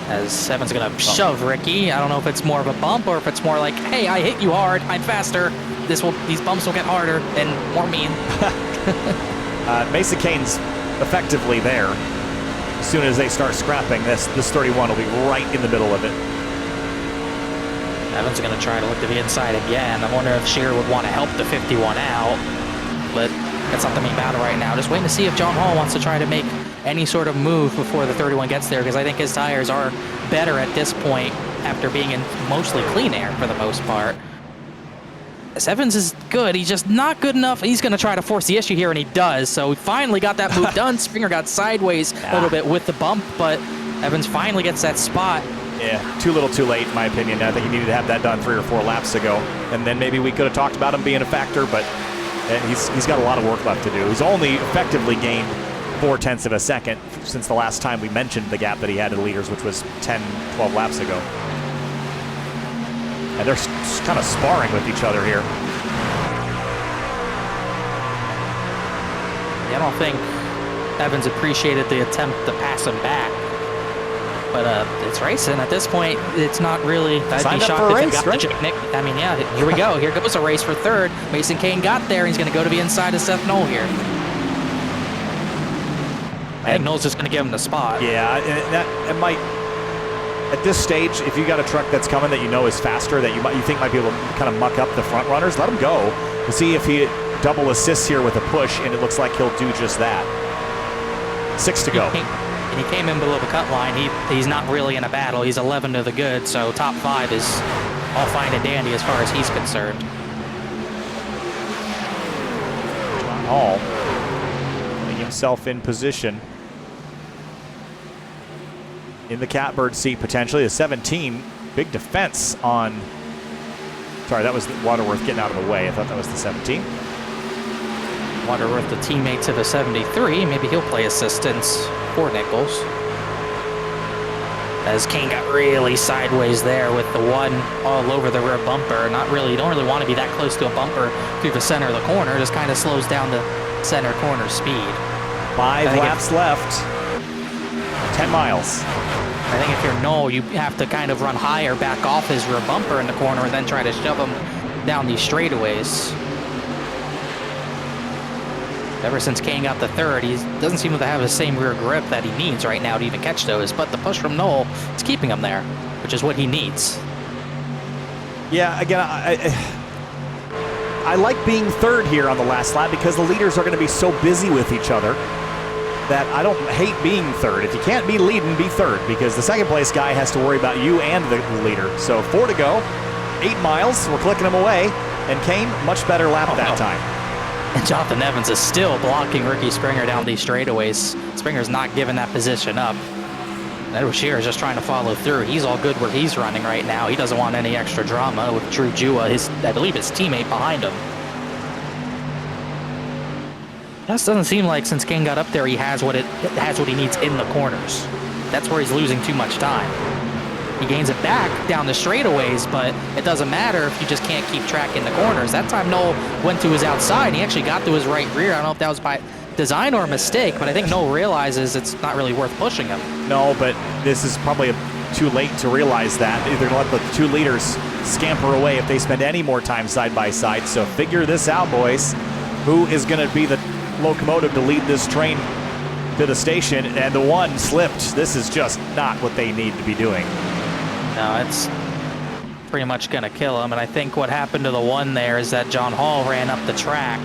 As Evans going to shove Ricky. I don't know if it's more of a bump or if it's more like, hey, I hit you hard, I'm faster. These bumps will get harder and more mean. Mason Kane's effectively there. As soon as they start scrapping, this 31 will be right in the middle of it. Evans going to try to look to the inside again. I wonder if Scheer would want to help the 51 out, but that's not the main battle right now. Just waiting to see if John Hall wants to try to make any sort of move before the 31 gets there, because I think his tires are better at this point after being in mostly clean air for the most part. Evans is good. He's just not good enough. He's going to try to force the issue here, and he does. So we finally got that move done. Springer got sideways a little bit with the bump, but Evans finally gets that spot. Yeah, too little too late, in my opinion. I think he needed to have that done 3 or 4 laps ago. And then maybe we could have talked about him being a factor, but he's got a lot of work left to do. He's only effectively gained 0.4 of a second since the last time we mentioned the gap that he had to the leaders, which was 10, 12 laps ago. And they're kind of sparring with each other here. I don't think Evans appreciated the attempt to pass him back. But it's racing. At this point, it's not really... I'd be shocked if he got the Nick. I mean, yeah, here we go. Here goes a race for third. Mason Kane got there. He's going to go to the inside of Seth Knoll here. I think Knoll's just going to give him the spot. Yeah, it might... At this stage, if you got a truck that's coming that you know is faster, that you think might be able to kind of muck up the front runners, let him go. We'll see if he double assists here with a push, and it looks like he'll do just that. 6 to go. And he came in below the cut line. He's not really in a battle. He's 11 to the good, so top 5 is all fine and dandy as far as he's concerned. John Hall putting himself in position in the catbird seat potentially. The 17, big defense on... Sorry, that was Waterworth getting out of the way. I thought that was the 17. Waterworth, the teammate to the 73. Maybe he'll play assistance for Nichols. As Kane got really sideways there with the 1 all over the rear bumper. You don't really want to be that close to a bumper through the center of the corner. Just kind of slows down the center corner speed. 5 laps left. 10 miles. I think if you're Knoll, you have to kind of run higher, back off his rear bumper in the corner, and then try to shove him down these straightaways. Ever since Kane got the third, he doesn't seem to have the same rear grip that he needs right now to even catch those, but the push from Knoll is keeping him there, which is what he needs. Yeah, again, I like being third here on the last lap because the leaders are going to be so busy with each other that I don't hate being third. If you can't be leading, be third, because the second place guy has to worry about you and the leader. So 4 to go, 8 miles, we're clicking them away, and Kane, much better lap that time. And Jonathan Evans is still blocking Ricky Springer down these straightaways. Springer's not giving that position up. Edward Scheer is just trying to follow through. He's all good where he's running right now. He doesn't want any extra drama with Drew Jua, I believe his teammate behind him. Just doesn't seem like since Kane got up there, he has what he needs in the corners. That's where he's losing too much time. He gains it back down the straightaways, but it doesn't matter if you just can't keep track in the corners. That time Knoll went to his outside. He actually got to his right rear. I don't know if that was by design or a mistake, but I think Knoll realizes it's not really worth pushing him. No, but this is probably too late to realize that. They're going to let the 2 leaders scamper away if they spend any more time side by side. So figure this out, boys. Who is going to be the locomotive to lead this train to the station? And the 1 slipped. This is just not what they need to be doing. No, it's pretty much going to kill him. And I think what happened to the 1 there is that John Hall ran up the track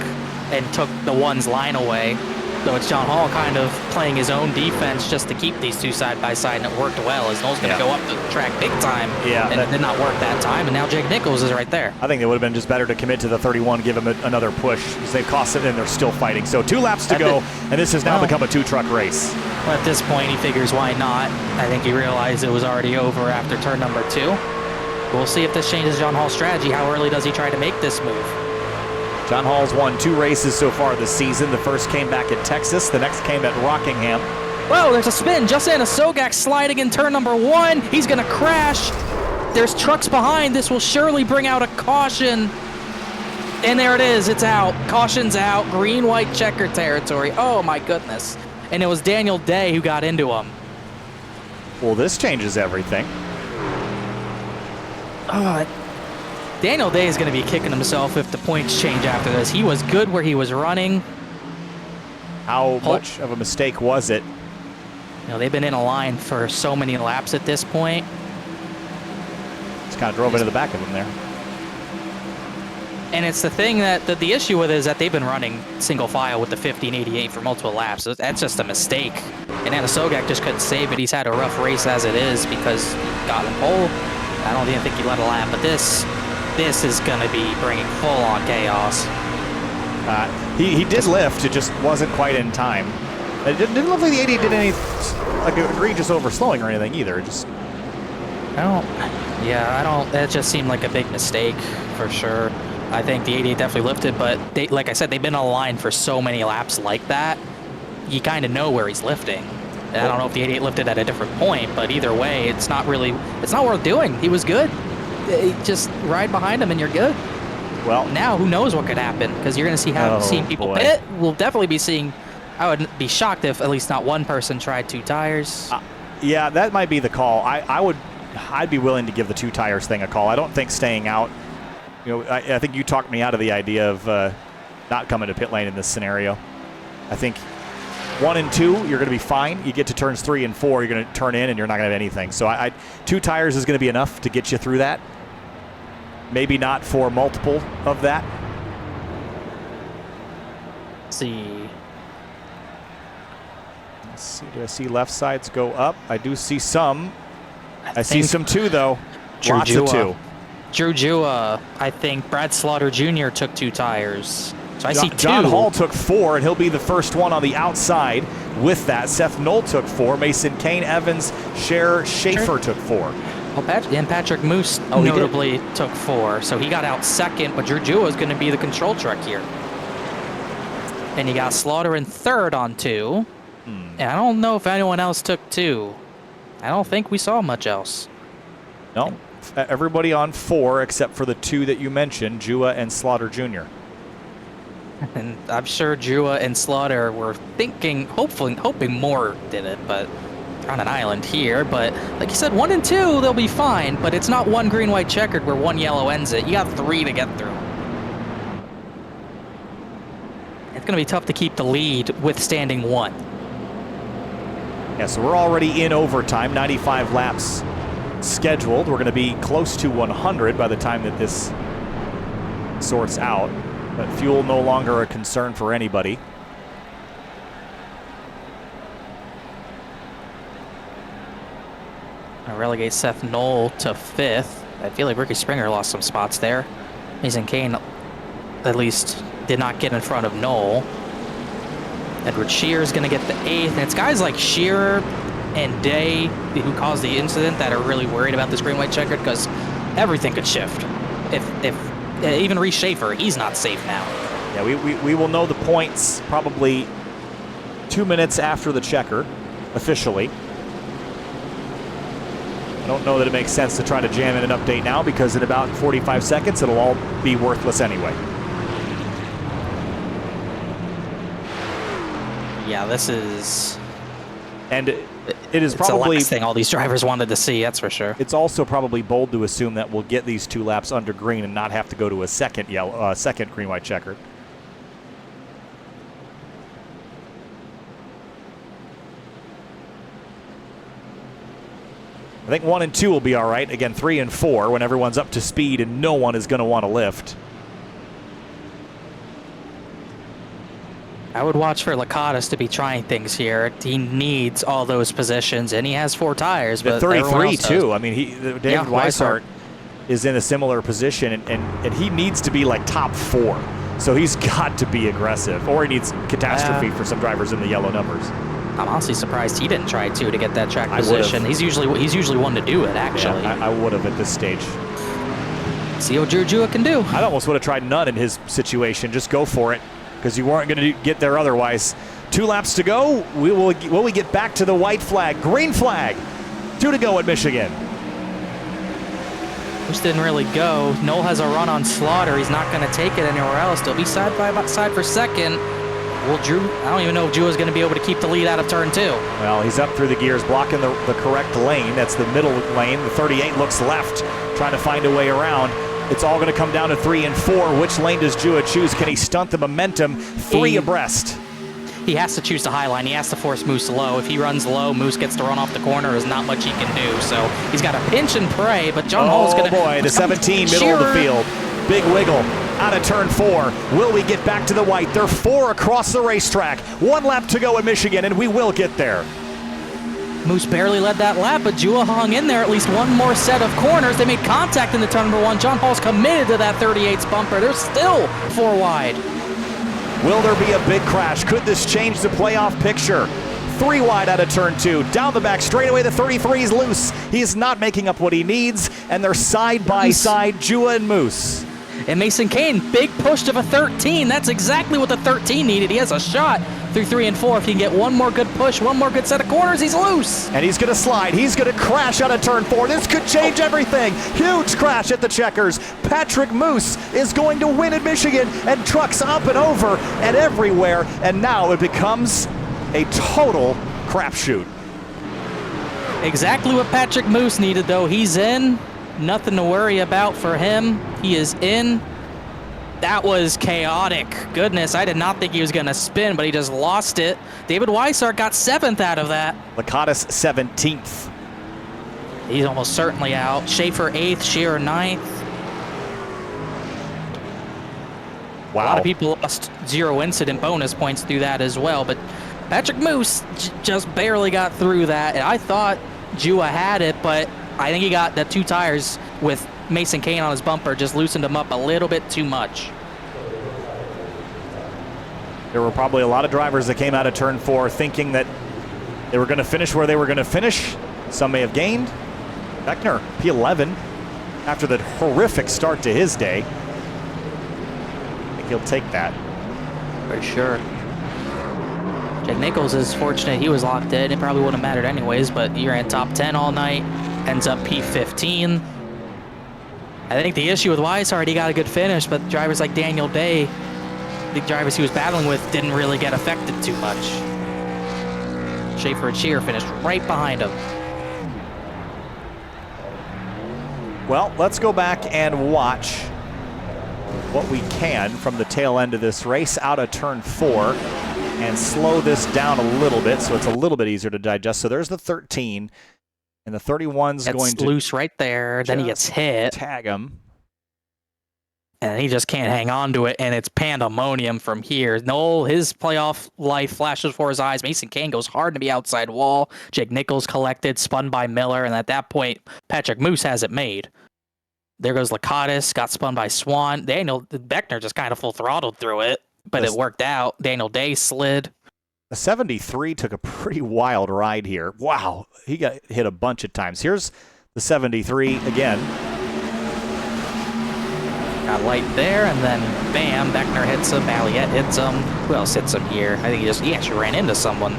and took the 1's line away. So it's John Hall kind of playing his own defense just to keep these 2 side by side, and it worked well as Knoll's going to go up the track big time. Yeah, and it did not work that time, and now Jake Nichols is right there. I think it would have been just better to commit to the 31, give him another push, because they've cost it and they're still fighting. So 2 laps to go, and this has now become a 2-truck race. Well, at this point, he figures why not. I think he realized it was already over after turn number 2. We'll see if this changes John Hall's strategy. How early does he try to make this move? John Hall's won 2 races so far this season. The first came back at Texas. The next came at Rockingham. Whoa, there's a spin. Justin Sogak sliding in turn number 1. He's going to crash. There's trucks behind. This will surely bring out a caution. And there it is. It's out. Caution's out. Green-white checker territory. Oh, my goodness. And it was Daniel Day who got into him. Well, this changes everything. Daniel Day is going to be kicking himself if the points change after this. He was good where he was running. How much of a mistake was it? You know, they've been in a line for so many laps at this point. Just kind of drove into the back of them there. And it's the thing that the issue with it is that they've been running single file with the 1588 for multiple laps. So that's just a mistake. And Anna Sogak just couldn't save it. He's had a rough race as it is because he got in pole. I don't even think he let a lap, but this is going to be bringing full-on chaos. He did lift, it just wasn't quite in time. It didn't look like the 88 did any like egregious overslowing or anything either. That just seemed like a big mistake for sure. I think the 88 definitely lifted, but like I said, they've been on the line for so many laps like that. You kind of know where he's lifting. And I don't know if the 88 lifted at a different point, but either way, it's not worth doing. He was good. Just ride behind him and you're good. Well, now who knows what could happen, because you're going to see people pit. We'll definitely be seeing. I would be shocked if at least not one person tried 2 tires. Yeah, that might be the call. I'd be willing to give the 2 tires thing a call. I don't think staying out. You know, I think you talked me out of the idea of not coming to pit lane in this scenario. I think 1 and 2, you're going to be fine. You get to turns 3 and 4, you're going to turn in and you're not going to have anything. So 2 tires is going to be enough to get you through that. Maybe not for multiple of that. Let's see. Do I see left sides go up? I do see some. I see some 2 though. Lots of 2. Drew Jua, I think Brad Slaughter Jr. took 2 tires. So I see 2. John Hall took 4, and he'll be the first one on the outside with that. Seth Knoll took 4. Mason Kane, Evans, Schaefer took 4. And Patrick Moose notably took 4. So he got out second, but Drew Jua is going to be the control truck here. And you got Slaughter in third on 2. And I don't know if anyone else took 2. I don't think we saw much else. No. Everybody on 4 except for the 2 that you mentioned, Jua and Slaughter Jr. And I'm sure Jua and Slaughter were hoping more did it, but they're on an island here. But like you said, 1 and 2, they'll be fine, but it's not 1 green, white checkered where 1 yellow ends it. You got 3 to get through. It's going to be tough to keep the lead withstanding 1. Yeah, so we're already in overtime, 95 laps scheduled. We're going to be close to 100 by the time that this sorts out. But fuel no longer a concern for anybody. I relegate Seth Knoll to 5th. I feel like Ricky Springer lost some spots there. Mason Kane at least did not get in front of Knoll. Edward Shearer is going to get the 8th. And it's guys like Shearer and Day who caused the incident that are really worried about this green-white checkered, because everything could shift. If even Reese Schaefer, he's not safe now. Yeah, we will know the points probably 2 minutes after the checker, officially. I don't know that it makes sense to try to jam in an update now, because in about 45 seconds it'll all be worthless anyway. Yeah, this is... And it is probably the last thing all these drivers wanted to see, that's for sure. It's also probably bold to assume that we'll get these 2 laps under green and not have to go to a second green-white checkered. I think 1 and 2 will be all right. Again, 3 and 4 when everyone's up to speed and no one is going to want to lift. I would watch for Lakatos to be trying things here. He needs all those positions, and he has 4 tires. But 33 too. I mean, David Weishart is in a similar position, and he needs to be like top 4. So he's got to be aggressive, or he needs catastrophe for some drivers in the yellow numbers. I'm honestly surprised he didn't try to get that track position. He's usually one to do it, actually. Yeah, I would have at this stage. See what Drew Jua can do. I almost would have tried none in his situation. Just go for it, because you weren't going to get there otherwise. 2 laps to go. Will we get back to the white flag? Green flag. 2 to go at Michigan. Which didn't really go. Knoll has a run on Slaughter. He's not going to take it anywhere else. They'll be side by side for second. Well, Drew, I don't even know if Drew is going to be able to keep the lead out of turn 2. Well, he's up through the gears, blocking the correct lane. That's the middle lane. The 38 looks left, trying to find a way around. It's all going to come down to 3 and 4. Which lane does Jua choose? Can he stunt the momentum? 3 abreast. he has to choose the high line. He has to force Moose low. If he runs low, Moose gets to run off the corner. There's not much he can do. So he's got to pinch and pray, but John Hall's going to... Oh boy, the 17, middle of the field. Big wiggle out of turn 4. Will we get back to the white? They're 4 across the racetrack. 1 lap to go in Michigan, and we will get there. Moose barely led that lap, but Jua hung in there at least one more set of corners. They made contact in the turn number 1. John Hall's committed to that 38's bumper. They're still 4 wide. Will there be a big crash? Could this change the playoff picture? 3 wide out of turn 2. Down the back straightaway, the 33's loose. He's not making up what he needs, and they're side by side, Jua and Moose. And Mason Kane, big push to a 13. That's exactly what the 13 needed. He has a shot through 3 and 4. If he can get one more good push, one more good set of corners, he's loose. And he's going to slide. He's going to crash out of turn 4. This could change everything. Huge crash at the checkers. Patrick Moose is going to win at Michigan, and trucks up and over and everywhere. And now it becomes a total crapshoot. Exactly what Patrick Moose needed, though. He's in. Nothing to worry about for him. He is in. That was chaotic. Goodness, I did not think he was going to spin, but he just lost it. David Weishart got 7th out of that. Lakatos 17th. He's almost certainly out. Schaefer 8th, Shearer 9th. Wow. A lot of people lost 0 incident bonus points through that as well, but Patrick Moose just barely got through that. And I thought Jua had it, but I think he got the 2 tires with Mason Kane on his bumper, just loosened him up a little bit too much. There were probably a lot of drivers that came out of turn 4 thinking that they were going to finish where they were going to finish. Some may have gained. Beckner, P11, after the horrific start to his day. I think he'll take that. For sure. Jack Nichols is fortunate he was locked in. It probably wouldn't have mattered anyways, but you're in top 10 all night. Ends up P15. I think the issue with Weishart, he got a good finish, but drivers like Daniel Day, the drivers he was battling with, didn't really get affected too much. Schaefer and Shearer finished right behind him. Well, let's go back and watch what we can from the tail end of this race out of turn 4 and slow this down a little bit so it's a little bit easier to digest. So there's the 13. And the 31's going to loose right there. Then he gets hit. Tag him. And he just can't hang on to it. And it's pandemonium from here. Noel, his playoff life flashes before his eyes. Mason Kane goes hard to the outside wall. Jake Nichols collected, spun by Miller. And at that point, Patrick Moose has it made. There goes Lakatos, got spun by Swan. Daniel Beckner just kind of full throttled through it. But it worked out. Daniel Day slid. The 73 took a pretty wild ride here. Wow, he got hit a bunch of times. Here's the 73 again. Got light there, and then bam, Beckner hits him, Balliet hits him. Who else hits him here? I think he actually ran into someone.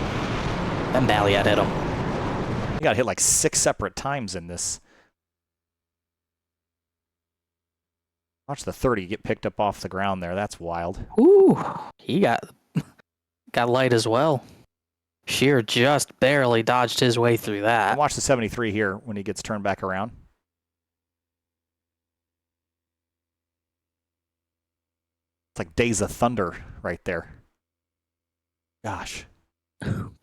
Then Balliet hit him. He got hit like 6 separate times in this. Watch the 30 get picked up off the ground there. That's wild. Ooh, he got light as well. Shearer just barely dodged his way through that. And watch the 73 here when he gets turned back around. It's like Days of Thunder right there. Gosh.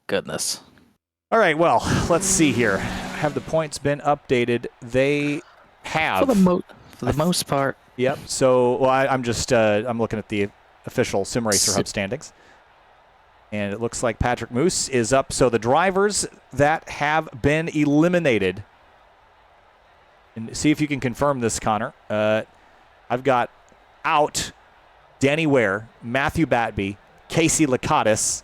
Goodness. All right, well, let's see here. Have the points been updated? They have. For the most part. Yep. So, well, I'm looking at the official SimRacer Hub standings. And it looks like Patrick Moose is up. So the drivers that have been eliminated, and see if you can confirm this, Connor. I've got out Danny Ware, Matthew Batby, Casey Lakatos,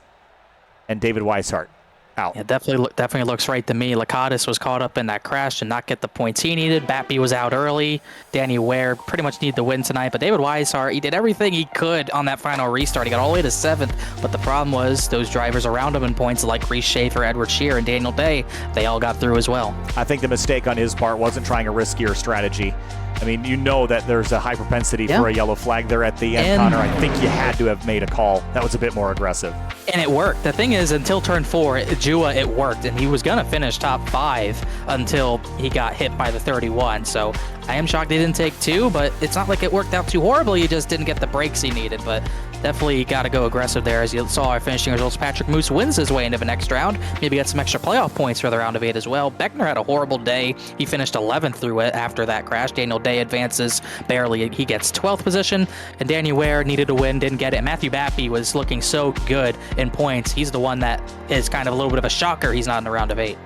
and David Weishart. Out. Yeah, definitely looks right to me. Lakatos was caught up in that crash and not get the points he needed. Batby was out early. Danny Ware pretty much needed the win tonight, but David Weishart, he did everything he could on that final restart. He got all the way to 7th, but the problem was those drivers around him in points like Reese Schaefer, Edward Shearer, and Daniel Day, they all got through as well. I think the mistake on his part wasn't trying a riskier strategy. I mean, you know that there's a high propensity for a yellow flag there at the end, Connor. I think you had to have made a call. That was a bit more aggressive. And it worked. The thing is, until turn 4, Jua, it worked. And he was going to finish top 5 until he got hit by the 31. So I am shocked he didn't take 2, but it's not like it worked out too horribly. He just didn't get the breaks he needed, but definitely got to go aggressive there. As you saw our finishing results, Patrick Moose wins his way into the next round. Maybe get some extra playoff points for the round of 8 as well. Beckner had a horrible day. He finished 11th through it after that crash. Daniel Day advances barely. He gets 12th position, and Danny Ware needed a win, didn't get it. Matthew Bappy was looking so good in points. He's the one that is kind of a little bit of a shocker. He's not in the round of 8.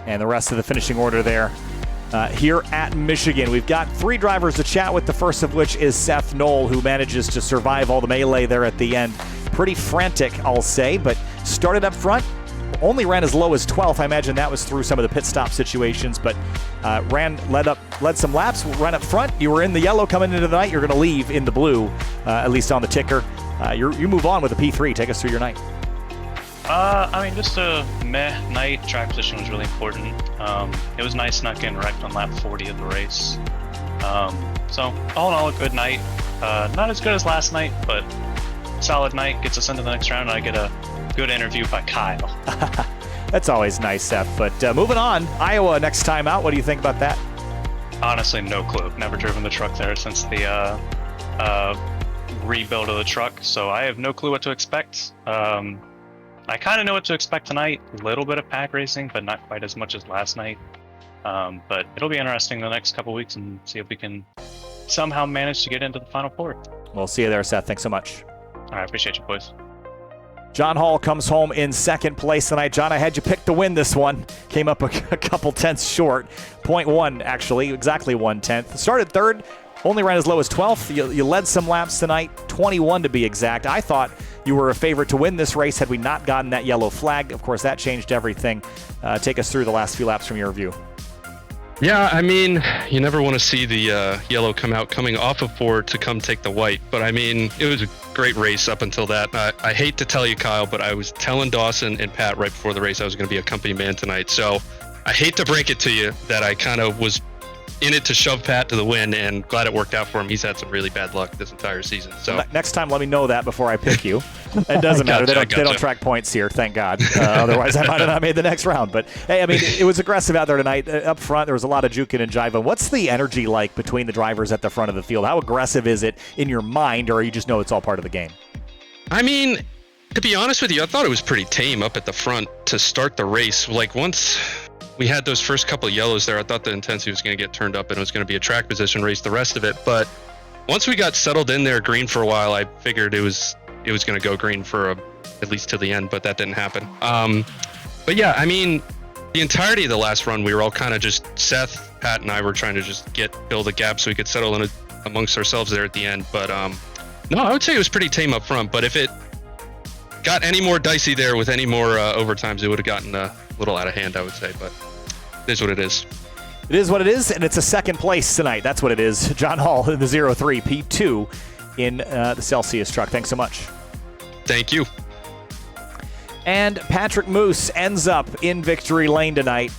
And the rest of the finishing order there. Here at Michigan, we've got 3 drivers to chat with, the first of which is Seth Knoll, who manages to survive all the melee there at the end. Pretty frantic, I'll say, but started up front, only ran as low as 12th. I imagine that was through some of the pit stop situations, but led some laps, ran up front. You were in the yellow coming into the night. You're going to leave in the blue, at least on the ticker. You move on with a P3. Take us through your night. Just a meh night. Track position was really important. It was nice not getting wrecked on lap 40 of the race. So all in all, a good night. Not as good as last night, but solid night. Gets us into the next round, and I get a good interview by Kyle. That's always nice, Seth. But moving on, Iowa next time out. What do you think about that? Honestly, no clue. Never driven the truck there since the rebuild of the truck, so I have no clue what to expect. I kind of know what to expect tonight. A little bit of pack racing, but not quite as much as last night. But it'll be interesting the next couple weeks and see if we can somehow manage to get into the Final Four. We'll see you there, Seth. Thanks so much. I appreciate you, boys. John Hall comes home in second place tonight. John, I had you pick to win this one. Came up a couple tenths short. 0.1, actually, exactly 1/10. Started third, only ran as low as 12th. You led some laps tonight, 21 to be exact. I thought you were a favorite to win this race had we not gotten that yellow flag. Of course, that changed everything. Take us through the last few laps from your view. Yeah, I mean, you never want to see the yellow coming off of 4 to come take the white. But I mean, it was a great race up until that. I hate to tell you, Kyle, but I was telling Dawson and Pat right before the race I was going to be a company man tonight. So I hate to break it to you that I kind of was in it to shove Pat to the win, and glad it worked out for him. He's had some really bad luck this entire season. So next time, let me know that before I pick you. It doesn't matter. They don't track points here, thank God. Otherwise, I might have not made the next round. But hey, I mean, it was aggressive out there tonight. Up front, there was a lot of juking and jiving. What's the energy like between the drivers at the front of the field? How aggressive is it in your mind, or you just know it's all part of the game? I mean, to be honest with you, I thought it was pretty tame up at the front to start the race. Like, once we had those first couple of yellows there, I thought the intensity was going to get turned up and it was going to be a track position race the rest of it. But once we got settled in there green for a while, I figured it was going to go green for at least to the end, but that didn't happen. But yeah, I mean, the entirety of the last run, we were all kind of just, Seth, Pat, and I were trying to just build a gap so we could settle in amongst ourselves there at the end. But no, I would say it was pretty tame up front. But if it got any more dicey there with any more overtimes, it would have gotten a little out of hand, I would say. But it is what it is. It is what it is, and it's a second place tonight. That's what it is. John Hall in the 03, P2 in the Celsius truck. Thanks so much. Thank you. And Patrick Moose ends up in victory lane tonight.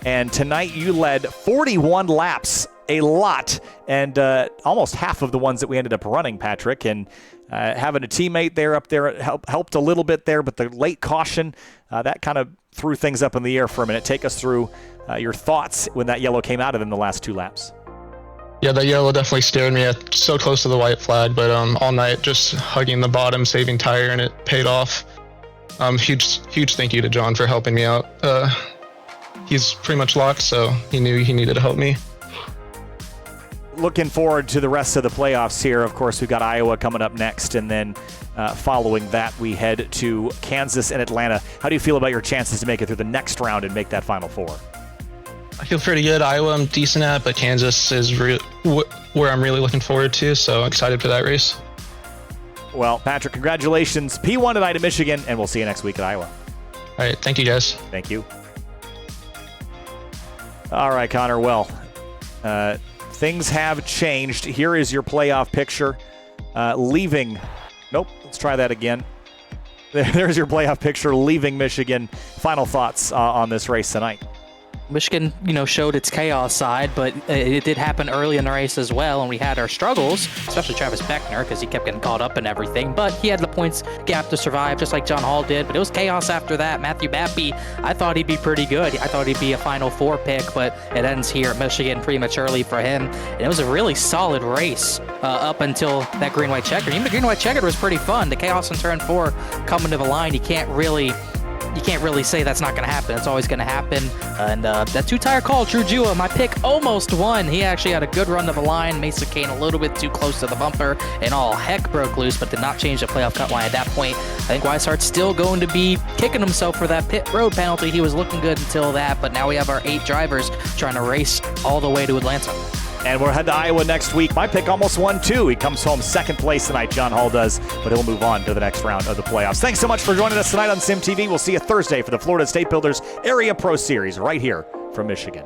And tonight you led 41 laps, a lot, and almost half of the ones that we ended up running, Patrick. And having a teammate up there helped a little bit there, but the late caution, that kind of threw things up in the air for a minute. Take us through your thoughts when that yellow came out of in the last 2 laps. Yeah, that yellow definitely scared me. So close to the white flag, but all night just hugging the bottom, saving tire, and it paid off. Huge thank you to John for helping me out. He's pretty much locked, so he knew he needed to help me. Looking forward to the rest of the playoffs here. Of course, we've got Iowa coming up next, and then following that, we head to Kansas and Atlanta. How do you feel about your chances to make it through the next round and make that Final Four? I feel pretty good. Iowa I'm decent at, but Kansas is where I'm really looking forward to, so I'm excited for that race. Well, Patrick, congratulations. P1 tonight at Michigan, and we'll see you next week at Iowa. All right, thank you, guys. Thank you. All right, Connor. Well, things have changed. Here is your playoff picture. Nope, let's try that again. There's your playoff picture leaving Michigan. Final thoughts on this race tonight. Michigan, showed its chaos side, but it did happen early in the race as well, and we had our struggles, especially Travis Beckner, because he kept getting caught up in everything, but he had the points gap to survive, just like John Hall did, but it was chaos after that. Matthew Bappy, I thought he'd be pretty good. I thought he'd be a Final Four pick, but it ends here at Michigan prematurely for him, and it was a really solid race up until that green-white checkered. Even the green-white checkered was pretty fun. The chaos in turn 4 coming to the line, you can't really say that's not going to happen. It's always going to happen. And that two-tire call, Drew Jua, my pick, almost won. He actually had a good run to the line. Mason Kane a little bit too close to the bumper, and all heck broke loose, but did not change the playoff cut line at that point. I think Weishart's still going to be kicking himself for that pit road penalty. He was looking good until that, but now we have our 8 drivers trying to race all the way to Atlanta. And we'll head to Iowa next week. My pick almost won, too. He comes home second place tonight, John Hall does, but he'll move on to the next round of the playoffs. Thanks so much for joining us tonight on Sim TV. We'll see you Thursday for the Florida State Builders Area Pro Series right here from Michigan.